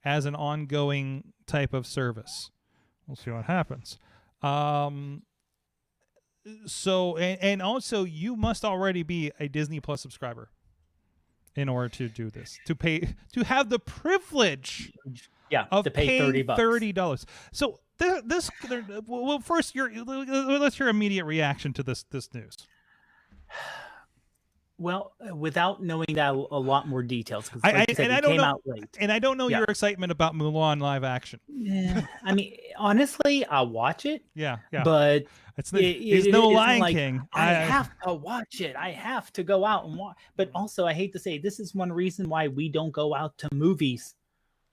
as an ongoing type of service. We'll see what happens. So and also you must already be a Disney Plus subscriber in order to do this, to have the privilege of to pay $30. So well, first let's your immediate reaction to this news. Well, without knowing that a lot more details, because it came out late, and I don't know your excitement about Mulan live action. Yeah, I mean, honestly, I'll watch it. Yeah. But there's no Lion King. I have to watch it. I have to go out and watch. But also, I hate to say, this is one reason why we don't go out to movies,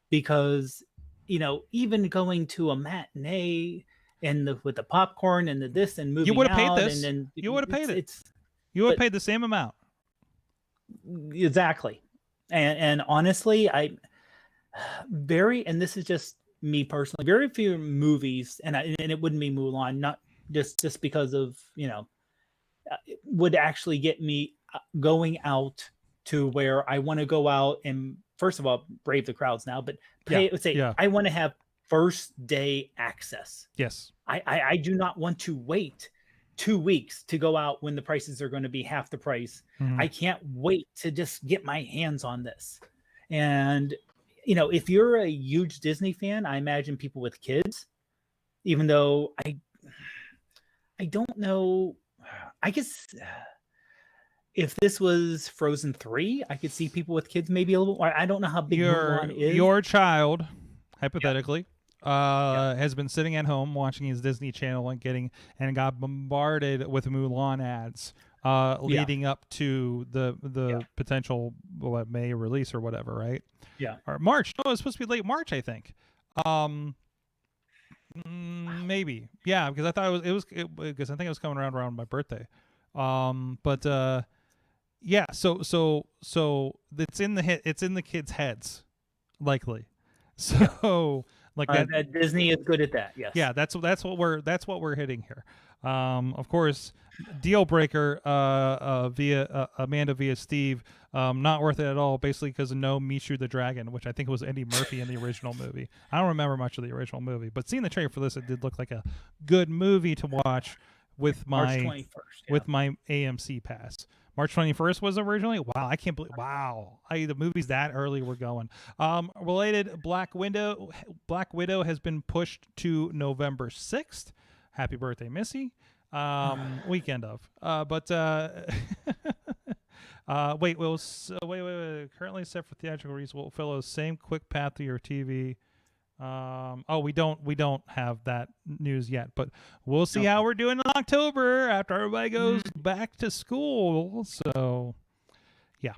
because even going to a matinee and with the popcorn and the this and moving, you would have paid this. And then you would have paid it. You would have paid the same amount. Exactly. And honestly, and this is just me personally, very few movies, and it wouldn't be Mulan, not just because of, would actually get me going out to where I want to go out and, first of all, brave the crowds now, but I want to have first day access. Yes. I do not want to wait 2 weeks to go out when the prices are going to be half the price. Mm-hmm. I can't wait to just get my hands on this. And, if you're a huge Disney fan, I imagine people with kids, even though I don't know, I guess if this was Frozen 3, I could see people with kids maybe a little more. I don't know how big Mulan is. Your child, hypothetically, has been sitting at home watching his Disney Channel and got bombarded with Mulan ads leading up to the potential May release or whatever, right? Yeah. Or March. No, it's supposed to be late March, I think. Maybe. Yeah, because I thought because I think it was coming around my birthday. Yeah. So it's in the kids' heads, likely. So. Like that Disney is good at that. Yes. Yeah, that's what we're hitting here. Of course, deal breaker via Amanda via Steve. Not worth it at all, basically because of no Mishu the Dragon, which I think was Eddie Murphy in the original movie. I don't remember much of the original movie, but seeing the trailer for this, it did look like a good movie to watch with March my 21st, with my AMC pass. March 21st was originally. Wow, I can't believe. Wow, the movies that early were going. Related, Black Widow has been pushed to November 6th. Happy birthday, Missy. Weekend of. Wait. Currently set for theatrical release. Will follow the same quick path to your TV. We don't have that news yet, but we'll see how we're doing in October after everybody goes back to school. So, yeah.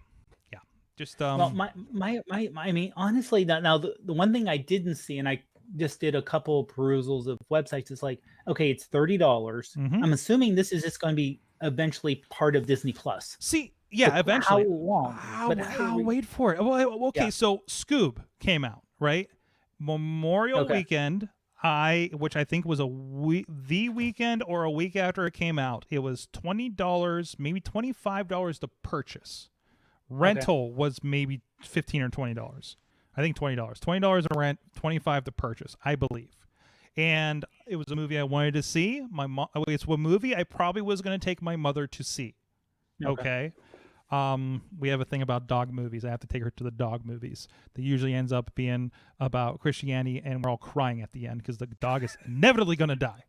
Just well, I mean, honestly, now the one thing I didn't see, and I just did a couple of perusals of websites, is like, okay, it's $30. I'm assuming this is just going to be eventually part of Disney Plus. See, yeah, but eventually. How long? Wait for it. Well, okay, so Scoob came out, right? Memorial weekend, which I think was the weekend or a week after it came out. It was $20, maybe $25 to purchase. Rental was maybe $15 or $20. I think $20. $20 to rent, $25 to purchase, I believe. And it was a movie I wanted to see. It's a movie I probably was going to take my mother to see. Okay. We have a thing about dog movies. I have to take her to the dog movies. That usually ends up being about Christianity, and we're all crying at the end because the dog is inevitably going to die.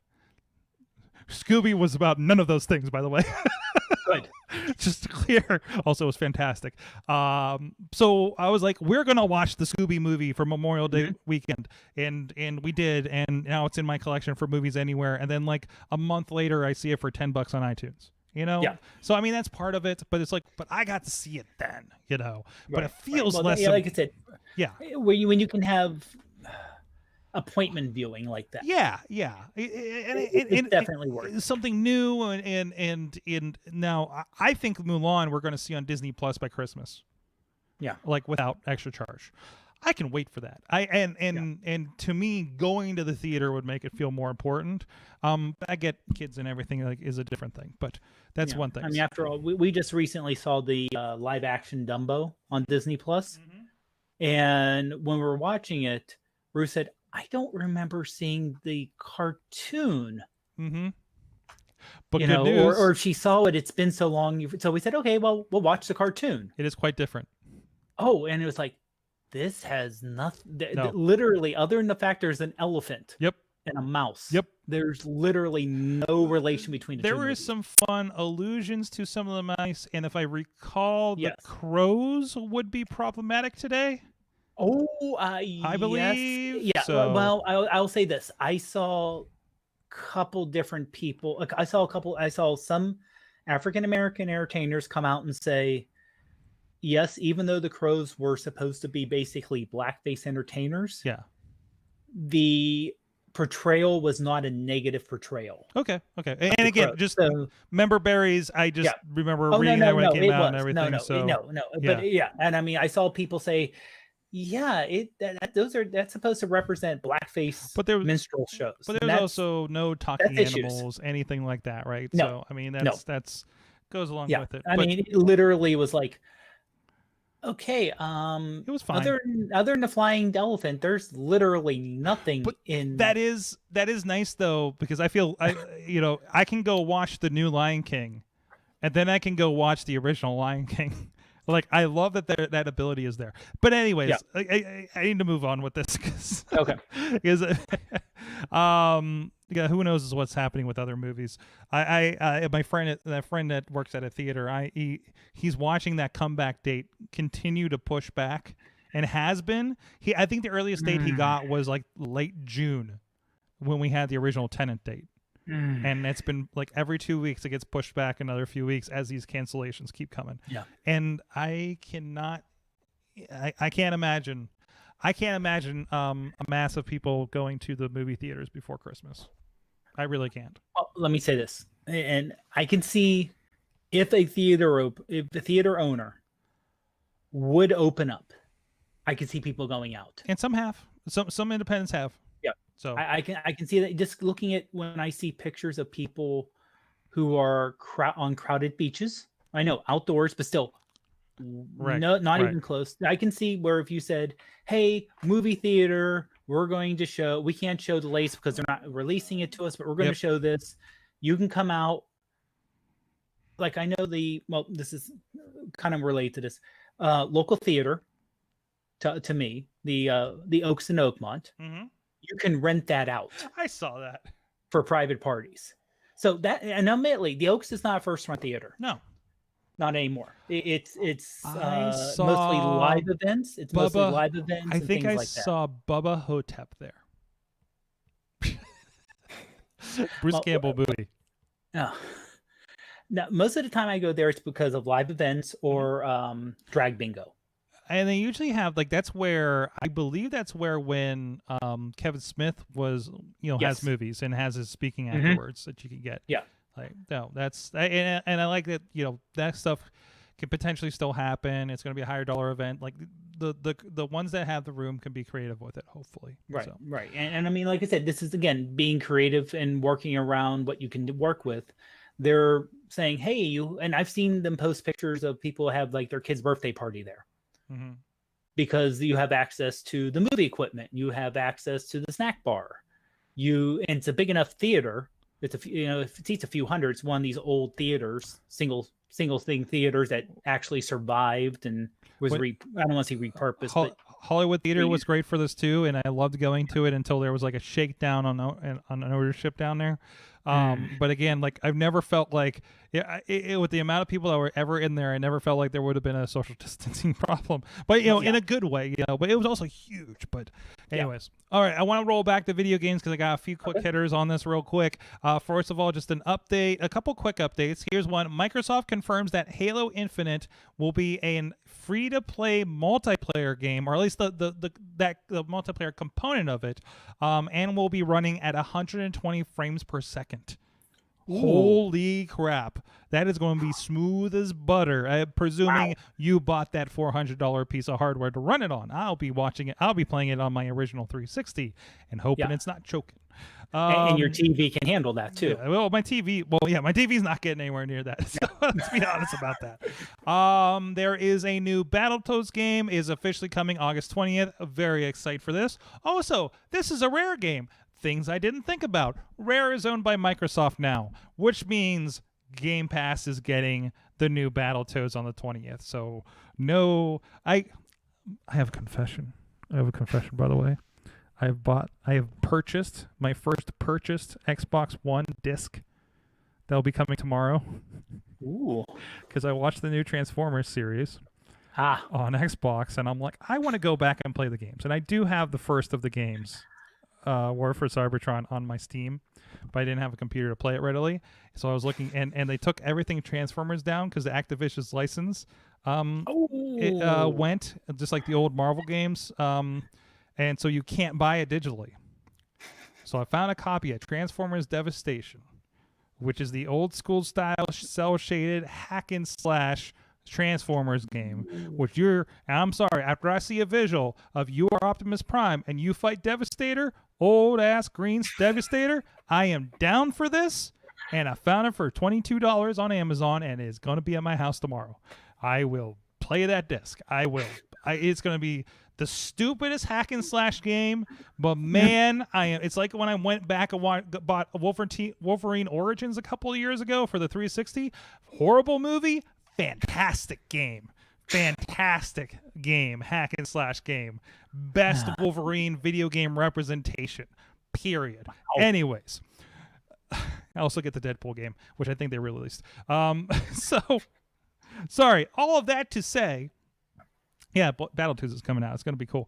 Scooby was about none of those things, by the way. Good. Just to clear. Also, it was fantastic. So I was like, we're going to watch the Scooby movie for Memorial Day weekend. And we did. And now it's in my collection for Movies Anywhere. And then like a month later, I see it for $10 on iTunes. Yeah. So I mean that's part of it, but it's like, but I got to see it then, But it feels less. Yeah, like I said. Yeah. When you can have appointment viewing like that. Yeah. It definitely works. Something new, and now I think Mulan we're going to see on Disney Plus by Christmas. Yeah. Like without extra charge. I can wait for that. And to me, going to the theater would make it feel more important. I get kids and everything is a different thing, but that's one thing. I mean, after all, we just recently saw the live action Dumbo on Disney Plus, and when we were watching it, Ruth said, "I don't remember seeing the cartoon." But good news, or if she saw it, it's been so long. So we said, "Okay, well, we'll watch the cartoon." It is quite different. Oh, and it was like, this has nothing, literally, other than the fact there's an elephant and a mouse. There's literally no relation between the two. There is some fun allusions to some of the mice, and if I recall, the crows would be problematic today. I believe. Yeah. So. Well, I'll say this. I saw a couple different people. I saw some African-American entertainers come out and say, yes, even though the crows were supposed to be basically blackface entertainers, the portrayal was not a negative portrayal. Okay. And again, just member berries. I just remember reading that when it came out and everything. But and I mean, I saw people say, that's supposed to represent blackface minstrel shows. But there's also no talking animals, anything like that, right? No. So I mean, that's goes along with it. I mean, it literally was like, okay, it was fine. Other than the flying elephant, there's literally nothing in. That is nice though, because I feel I can go watch the new Lion King, and then I can go watch the original Lion King. Like, I love that that ability is there. But anyways, I need to move on with this because who knows what's happening with other movies. My friend that works at a theater, he's watching that comeback date continue to push back, and has been. I think the earliest date he got was like late June when we had the original Tenet date. And it's been like every 2 weeks it gets pushed back another few weeks as these cancellations keep coming. And I can't imagine a mass of people going to the movie theaters before Christmas. I really can't. Well, let me say this, and I can see if the theater owner would open up, I could see people going out. And some independents have. So I can see that just looking at when I see pictures of people who are on crowded beaches. I know outdoors, but still, not even close. I can see where if you said, "Hey, movie theater, we can't show the lace because they're not releasing it to us, but we're going to show this. You can come out." Like I know this is kind of related to this local theater. To me, the Oaks in Oakmont, you can rent that out. I saw that for private parties. So that, and admittedly, the Oaks is not a first run theater. No, not anymore. It's mostly live events. It's mostly live events. I think I like saw Bubba Hotep there. Bruce Campbell movie. No. Now, most of the time I go there, it's because of live events or drag bingo. And they usually have that's where I believe when Kevin Smith was has movies and has his speaking afterwards that you can get. Yeah. That's and I like that that stuff can potentially still happen. It's going to be a higher dollar event. Like the ones that have the room can be creative with it, hopefully. Right. Right. And I mean, like I said, this is again being creative and working around what you can work with. They're saying, "Hey, and I've seen them post pictures of people have their kid's birthday party there. Because you have access to the movie equipment, you have access to the snack bar, and it's a big enough theater. It's if it seats a few hundred, it's one of these old theaters, single thing theaters that actually survived and was I don't want to say repurposed. But Hollywood Theater was great for this too, and I loved going to it until there was a shakedown on ownership down there. But again, I've never felt with the amount of people that were ever in there, I never felt like there would have been a social distancing problem. But in a good way, But it was also huge. But anyways, all right. I want to roll back to video games because I got a few quick hitters on this real quick. First of all, just an update, a couple quick updates. Here's one: Microsoft confirms that Halo Infinite will be a free-to-play multiplayer game, or at least the multiplayer component of it, and will be running at 120 frames per second. Ooh. Holy crap. That is going to be smooth as butter. I'm presuming you bought that $400 piece of hardware to run it on. I'll be watching it. I'll be playing it on my original 360 and hoping it's not choking. And your TV can handle that too. Yeah, my TV's not getting anywhere near that. So let's be honest about that. There is a new Battletoads game is officially coming August 20th. Very excited for this. Also, this is a Rare game. Things I didn't think about. Rare is owned by Microsoft now, which means Game Pass is getting the new Battletoads on the 20th. So I have a confession. I have a confession, by the way. I have purchased my first purchased Xbox One disc. That'll be coming tomorrow. Ooh. Because I watched the new Transformers series on Xbox, and I'm like, I want to go back and play the games. And I do have the first of the games, War for Cybertron, on my Steam, but I didn't have a computer to play it readily. So I was looking, and they took everything Transformers down because the Activision's license it went, just like the old Marvel games. And so you can't buy it digitally. So I found a copy of Transformers Devastation, which is the old school style cel-shaded hack and slash Transformers game, which I'm sorry, after I see a visual of you are Optimus Prime and you fight Devastator, old ass green Devastator, I am down for this. And I found it for $22 on Amazon, and it's going to be at my house tomorrow. I will play that disc. I will. It's going to be the stupidest hack and slash game, but man, it's like when I went back and bought Wolverine Origins a couple of years ago for the 360. Horrible movie, fantastic game. Fantastic game, hack and slash game. Best Wolverine video game representation, period. Anyways, I also get the Deadpool game, which I think they released. So, sorry, all of that to say, yeah, Battletoads is coming out. It's going to be cool.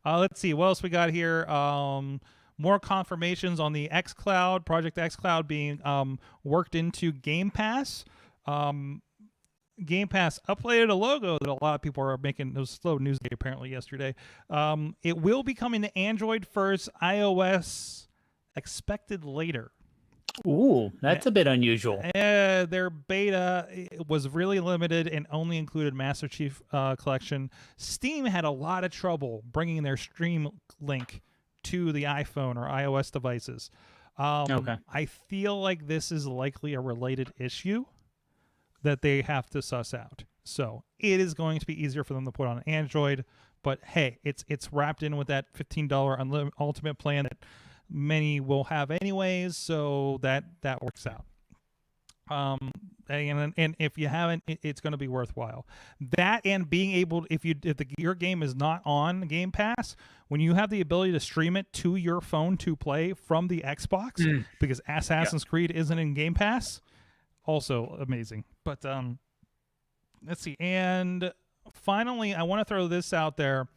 Let's see. What else we got here? More confirmations on the xCloud, Project xCloud being worked into Game Pass. Game Pass uploaded a logo that a lot of people are making. It was slow news day apparently yesterday. It will be coming to Android first, iOS expected later. Ooh, that's a bit unusual. Their beta was really limited and only included Master Chief Collection. Steam had a lot of trouble bringing their Stream Link to the iPhone or iOS devices. I feel like this is likely a related issue that they have to suss out. So it is going to be easier for them to put on Android, but hey, it's wrapped in with that $15 ultimate plan that many will have anyways, so that works out. And if you haven't, it's going to be worthwhile. That, and being able, if your game is not on Game Pass, when you have the ability to stream it to your phone to play from the Xbox, because Assassin's Creed isn't in Game Pass, also amazing. But let's see. And finally, I want to throw this out there.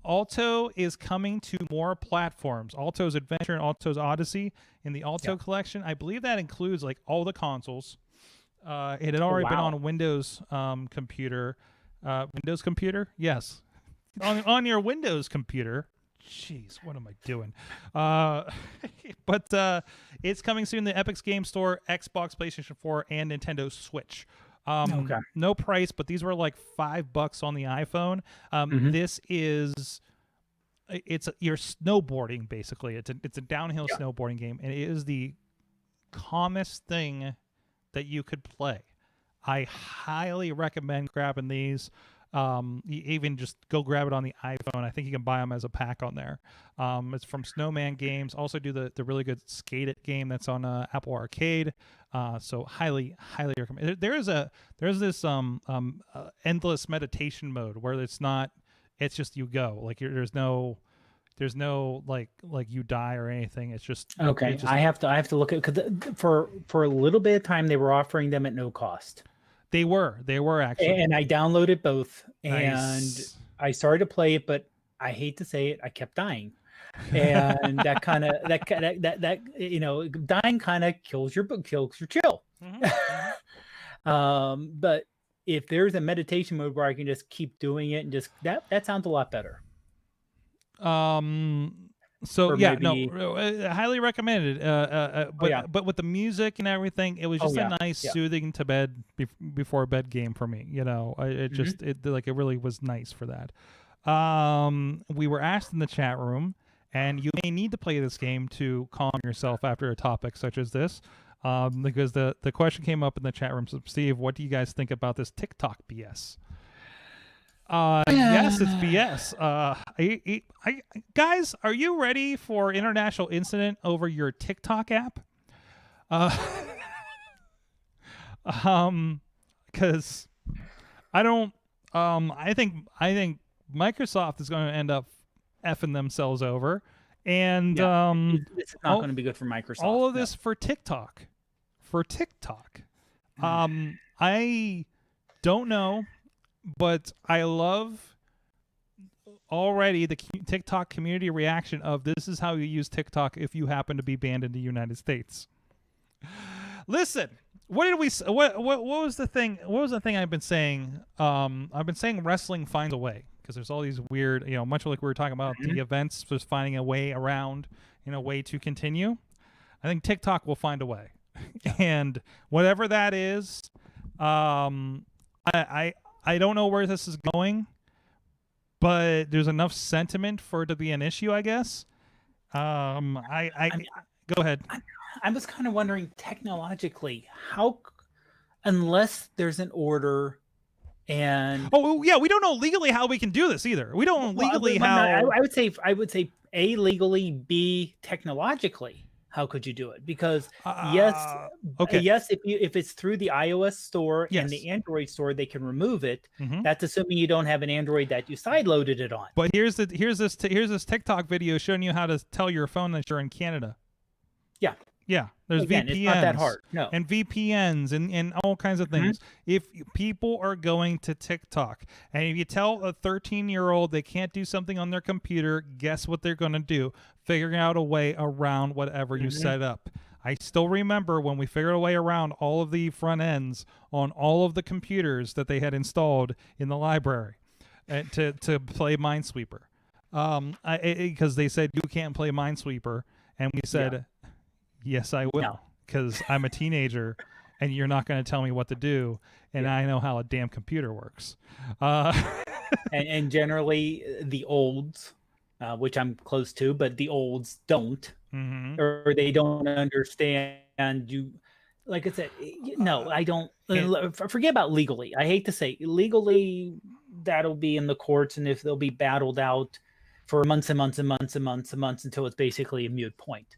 Alto is coming to more platforms. Alto's Adventure and Alto's Odyssey in the Alto collection. I believe that includes like all the consoles. It had already been on Windows computer. Windows computer? Yes. on your Windows computer. Jeez, what am I doing? But it's coming soon to the Epic's Game Store, Xbox, PlayStation 4, and Nintendo Switch. No price, but these were like $5 on the iPhone. This is you're snowboarding basically. It's a downhill snowboarding game, and it is the calmest thing that you could play. I highly recommend grabbing these. You even just go grab it on the iPhone. I think you can buy them as a pack on there. It's from Snowman Games. Also do the really good Skate It game that's on Apple Arcade. So highly recommend. There's this endless meditation mode where it's just you go. Like there's no like you die or anything. It's just okay. I have to look at, because for a little bit of time they were offering them at no cost. They were actually, and I downloaded both. Nice. And I started to play it, but I hate to say it, I kept dying, and that dying kind of kills your chill. But if there's a meditation mode where I can just keep doing it and just that sounds a lot better. So highly recommended. But with the music and everything, it was just a nice soothing to bed before bed game for me. It really was nice for that. We were asked in the chat room, and you may need to play this game to calm yourself after a topic such as this, because the question came up in the chat room. So Steve, what do you guys think about this TikTok BS? Yes, it's BS. Guys, are you ready for international incident over your TikTok app? Because I don't. I think Microsoft is going to end up effing themselves over, and it's not going to be good for Microsoft. All of this for TikTok. I don't know. But I love already the TikTok community reaction of this is how you use TikTok if you happen to be banned in the United States. Listen, what was the thing? What was the thing I've been saying? I've been saying wrestling finds a way, because there's all these weird, much like we were talking about the events, just finding a way around, a way to continue. I think TikTok will find a way, and whatever that is, I don't know where this is going, but there's enough sentiment for it to be an issue, I guess. Go ahead. I was kind of wondering technologically how, unless there's an order, and we don't know legally how we can do this either. We don't know legally how. I would say A, legally, B, technologically. How could you do it? Because yes, if it's through the iOS store and the Android store, they can remove it. That's assuming you don't have an Android that you sideloaded it on. But here's this TikTok video showing you how to tell your phone that you're in Canada. Yeah, there's VPNs. It's not that hard. No. And VPNs and all kinds of things. If people are going to TikTok, and if you tell a 13-year-old they can't do something on their computer, guess what they're going to do? Figuring out a way around whatever you set up. I still remember when we figured a way around all of the front ends on all of the computers that they had installed in the library to play Minesweeper. Because they said you can't play Minesweeper, and we said... Yes, I will, because I'm a teenager, and you're not going to tell me what to do, and I know how a damn computer works. And generally, the olds which I'm close to, but the olds don't, Mm-hmm. or they don't understand you. Like I said, no, I don't. Forget about legally. I hate to say legally, that'll be in the courts, and if they'll be battled out for months and months and months and months and months until it's basically a moot point.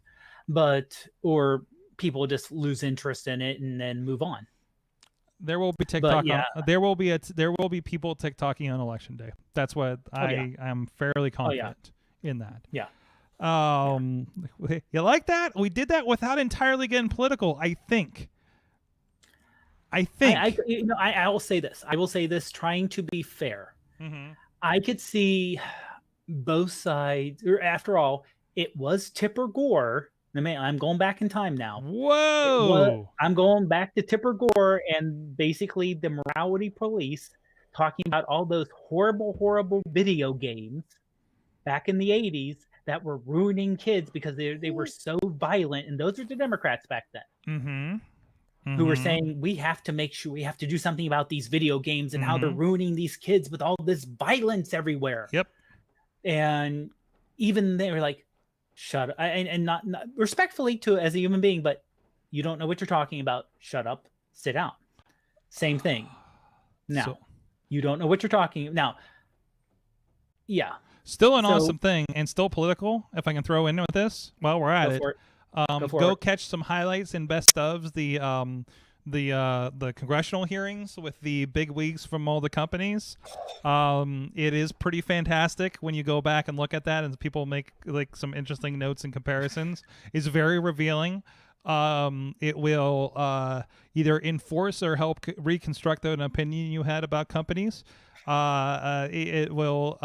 Or people just lose interest in it and then move on. There will be TikTok. There will be people TikToking on election day. That's what I'm fairly confident in that. Yeah. You like that? We did that without entirely getting political. I think. I will say this. I will say this. Trying to be fair, I could see both sides. After all, it was Tipper Gore. I'm going back in time now. Whoa! I'm going back to Tipper Gore and basically the morality police talking about all those horrible, horrible video games back in the 80s that were ruining kids because they were so violent. And those are the Democrats back then. Who were saying, we have to make sure we have to do something about these video games and how they're ruining these kids with all this violence everywhere. Yep. And even they were like, shut up, and not respectfully to as a human being, but you don't know what you're talking about. Shut up, sit down. Same thing. Now, you don't know what you're talking now. Yeah. Still an awesome thing and still political. If I can throw in with this while we're at it. Go catch some highlights and best ofs the congressional hearings with the big wigs from all the companies. It is pretty fantastic when you go back and look at that, and people make like some interesting notes and comparisons. It's very revealing. It will either enforce or help reconstruct an opinion you had about companies. It will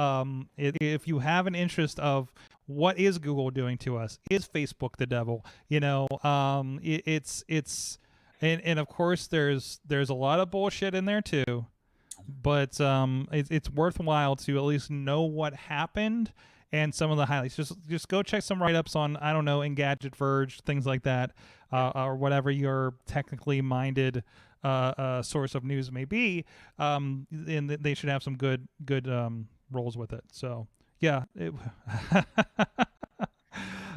if you have an interest of what is Google doing to us? Is Facebook the devil? It's and of course there's a lot of bullshit in there too, but it's worthwhile to at least know what happened and some of the highlights. Just go check some write-ups on, I don't know, Engadget, Verge, things like that, or whatever your technically minded source of news may be. And they should have some good roles with it. So yeah.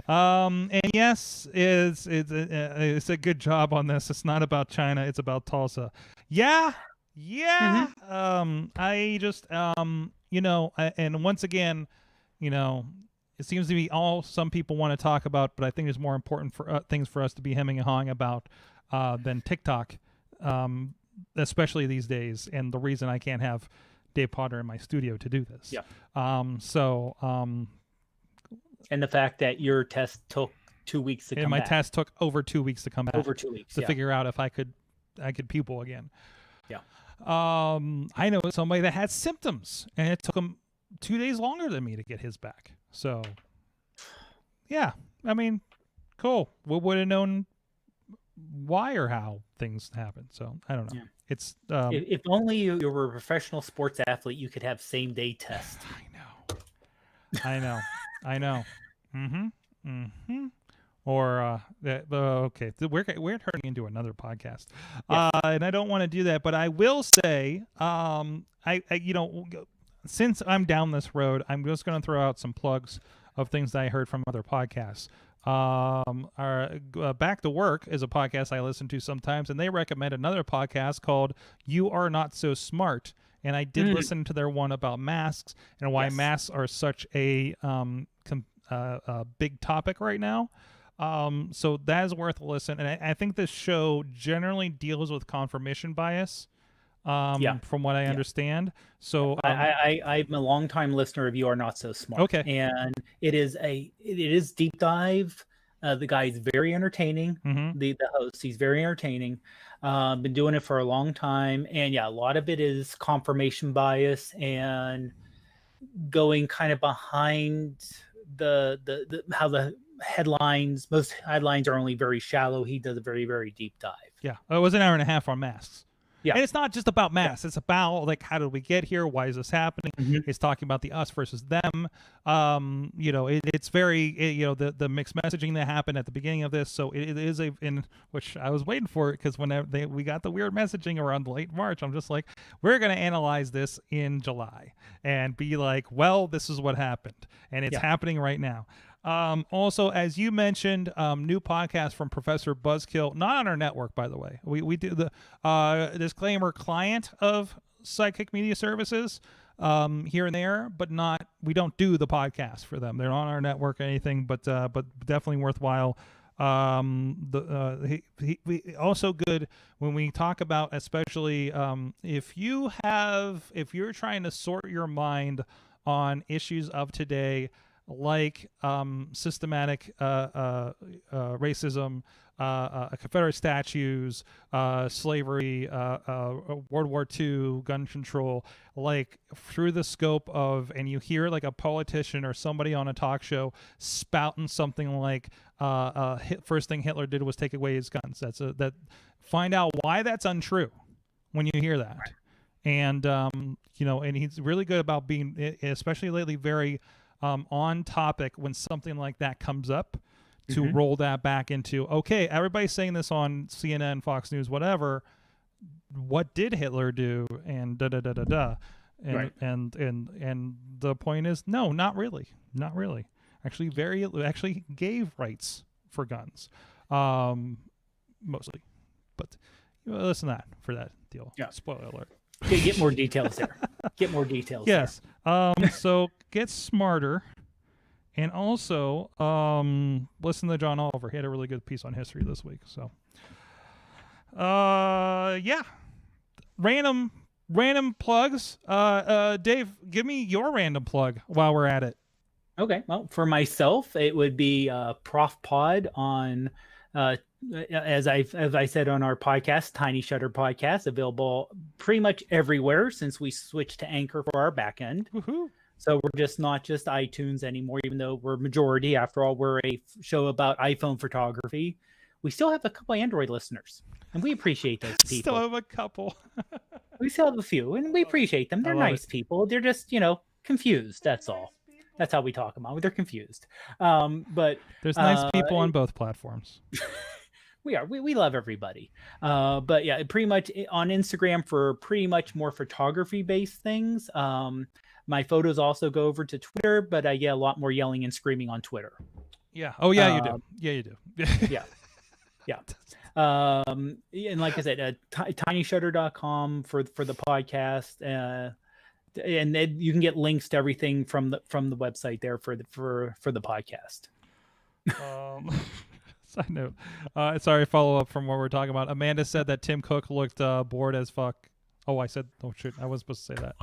And yes, it's a good job on this. It's not about China. It's about Tulsa. Yeah. I just and once again, it seems to be all some people want to talk about, but I think there's more important for things for us to be hemming and hawing about than TikTok, especially these days. And the reason I can't have Dave Podnar in my studio to do this. Yeah. And the fact that your test took 2 weeks to come back. And my test took over 2 weeks to come back. Over 2 weeks to figure out if I could pupil again. Yeah. I know somebody that had symptoms, and it took him 2 days longer than me to get his back. So, yeah, I mean, cool. We would have known why or how things happen. So I don't know. Yeah. It's if only you were a professional sports athlete, you could have same day tests. I know. Or okay, we're turning into another podcast, and I don't want to do that. But I will say, since I'm down this road, I'm just going to throw out some plugs of things that I heard from other podcasts. Back to Work is a podcast I listen to sometimes, and they recommend another podcast called You Are Not So Smart. And I did listen to their one about masks and why masks are such a big topic right now. So that is worth a listen. And I think this show generally deals with confirmation bias. From what I understand. So I'm a longtime listener of You Are Not So Smart. Okay. And it is deep dive. The guy is very entertaining. The host, he's very entertaining. Been doing it for a long time. And a lot of it is confirmation bias and going kind of behind the how the headlines, most headlines are only very shallow. He does a very, very deep dive. Yeah. It was an hour and a half on masks. Yeah. And it's not just about masks. It's about like, how did we get here? Why is this happening? It's talking about the us versus them. It's very, the mixed messaging that happened at the beginning of this. So it is in which I was waiting for it, because when we got the weird messaging around late March, I'm just like, we're going to analyze this in July and be like, well, this is what happened. And it's happening right now. Also, as you mentioned, new podcast from Professor Buzzkill, not on our network, by the way. We do the disclaimer client of Psychic Media Services here and there, but we don't do the podcast for them. They're not on our network or anything, but definitely worthwhile. We also good when we talk about, especially if you're trying to sort your mind on issues of today, like systematic racism, Confederate statues, slavery, World War II, gun control, like through the scope of, and you hear like a politician or somebody on a talk show spouting something like, first thing Hitler did was take away his guns. Find out why that's untrue when you hear that. And, and he's really good about being, especially lately, very on topic when something like that comes up, to roll that back into, okay, everybody's saying this on CNN, Fox News, whatever. What did Hitler do? And and the point is, no, not really. Actually gave rights for guns, mostly. But listen to that for that deal. Yeah. Spoiler alert. Get more details there. Yes. So get smarter, and also listen to John Oliver. He had a really good piece on history this week. So, random plugs. Dave, give me your random plug while we're at it. Okay. Well, for myself, it would be Prof Pod on. As I said on our podcast, Tiny Shutter Podcast, available pretty much everywhere since we switched to Anchor for our back end. Woohoo. So we're not just iTunes anymore, even though we're majority. After all, we're a show about iPhone photography. We still have a couple Android listeners, and we appreciate those people. Still have a couple. We still have a few, and we appreciate them. They're nice people. They're just, confused. That's all. That's how we talk about them. They're confused. But there's nice people on both platforms. We love everybody. But yeah, pretty much on Instagram for pretty much more photography based things. My photos also go over to Twitter, but I get a lot more yelling and screaming on Twitter. Yeah. Oh yeah, you do. Yeah, you do. Yeah. And like I said, tinyshutter.com for the podcast. And then you can get links to everything from the website there for the podcast. Side note. Sorry, follow up from what we're talking about. Amanda said that Tim Cook looked bored as fuck. Oh, I said, oh shit, I wasn't supposed to say that.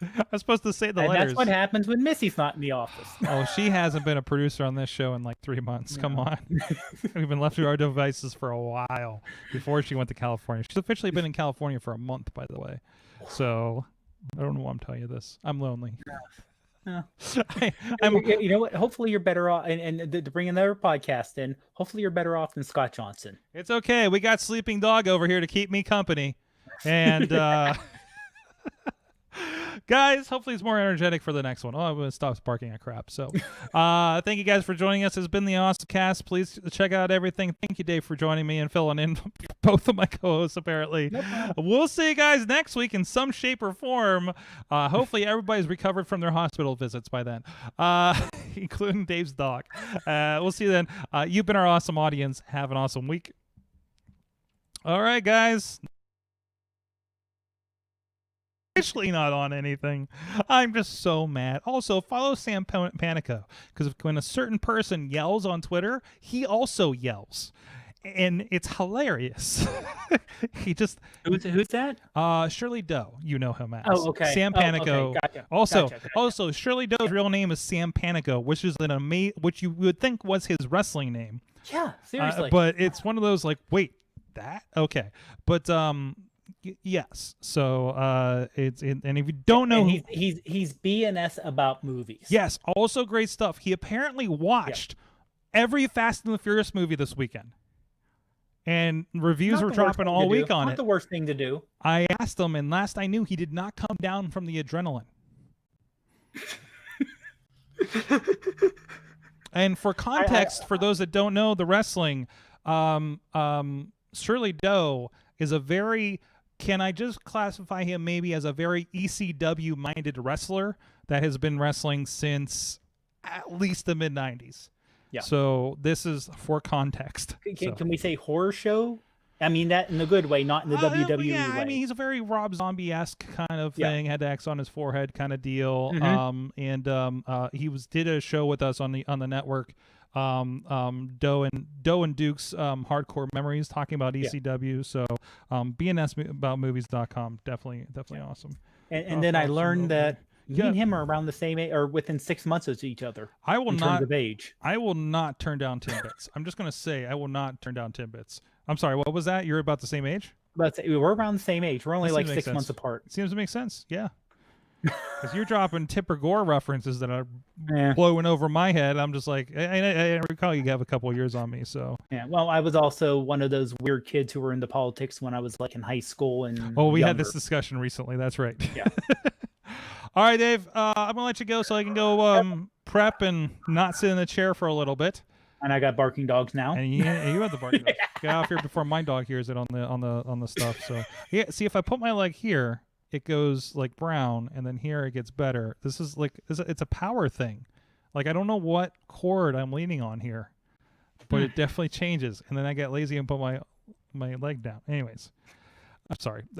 I was supposed to say the letters. That's what happens when Missy's not in the office. Oh, she hasn't been a producer on this show in like 3 months. Come on. We've been left to our devices for a while before she went to California. She's officially been in California for a month, by the way. So I don't know why I'm telling you this. I'm lonely. Yeah. You know what? Hopefully you're better off, and to bring another podcast in, hopefully you're better off than Scott Johnson. It's okay. We got Sleeping Dog over here to keep me company. And guys, hopefully it's more energetic for the next one. Oh, I'm going to stop barking at crap. So thank you guys for joining us. It's been the AwesomeCast. Please check out everything. Thank you, Dave, for joining me and filling in both of my co-hosts, apparently. We'll see you guys next week in some shape or form. Hopefully everybody's recovered from their hospital visits by then, including Dave's dog. We'll see you then. You've been our awesome audience. Have an awesome week. All right, guys. Officially not on anything. I'm just so mad. Also, follow Sam Panico, because when a certain person yells on Twitter, he also yells, and it's hilarious. He just who's that? Shirley Doe. You know him as. Oh, okay. Sam Panico. Okay. Gotcha. Also, Shirley Doe's real name is Sam Panico, which is which you would think was his wrestling name. Yeah, seriously. But it's one of those like, wait, that okay, but yes. So and if you don't know, he's BNS about movies. Yes, also great stuff. He apparently watched every Fast and the Furious movie this weekend. And reviews Not were the worst dropping thing all to week do. on Not it. the worst thing to do. I asked him, and last I knew, he did not come down from the adrenaline. And for context, for those that don't know the wrestling, Shirley Doe is a very, can I just classify him maybe as a very ECW-minded wrestler that has been wrestling since at least the mid-90s. Yeah. So this is for context. Can we say horror show? I mean that in a good way, not in the WWE yeah, way. I mean he's a very Rob Zombie-esque kind of thing. Had the X on his forehead kind of deal. Mm-hmm. He did a show with us on the network. Doe and Duke's Hardcore Memories, talking about ECW. So bnsaboutmovies.com, definitely awesome. And then I learned that me and him are around the same age, or within 6 months of each other. I will in not terms of age. I will not turn down Timbits. I'm just gonna say I will not turn down Timbits. I'm sorry, what was that? You're about the same age? But we're around the same age. We're only like 6 months apart. Seems to make sense. Yeah. Because you're dropping Tipper Gore references that are Yeah. blowing over my head. I'm just like, I recall you have a couple of years on me. So Yeah. Well, I was also one of those weird kids who were into politics when I was like in high school and. Oh, we younger. had this discussion recently. That's right. Yeah. All right, Dave. I'm gonna let you go so I can go prep and not sit in the chair for a little bit. And I got barking dogs now. And you have the barking dogs. Get off here before my dog hears it on the stuff. So yeah, see if I put my leg here, it goes like brown, and then here it gets better. This is like it's a power thing. Like I don't know what cord I'm leaning on here, but it definitely changes. And then I get lazy and put my leg down. Anyways, I'm sorry.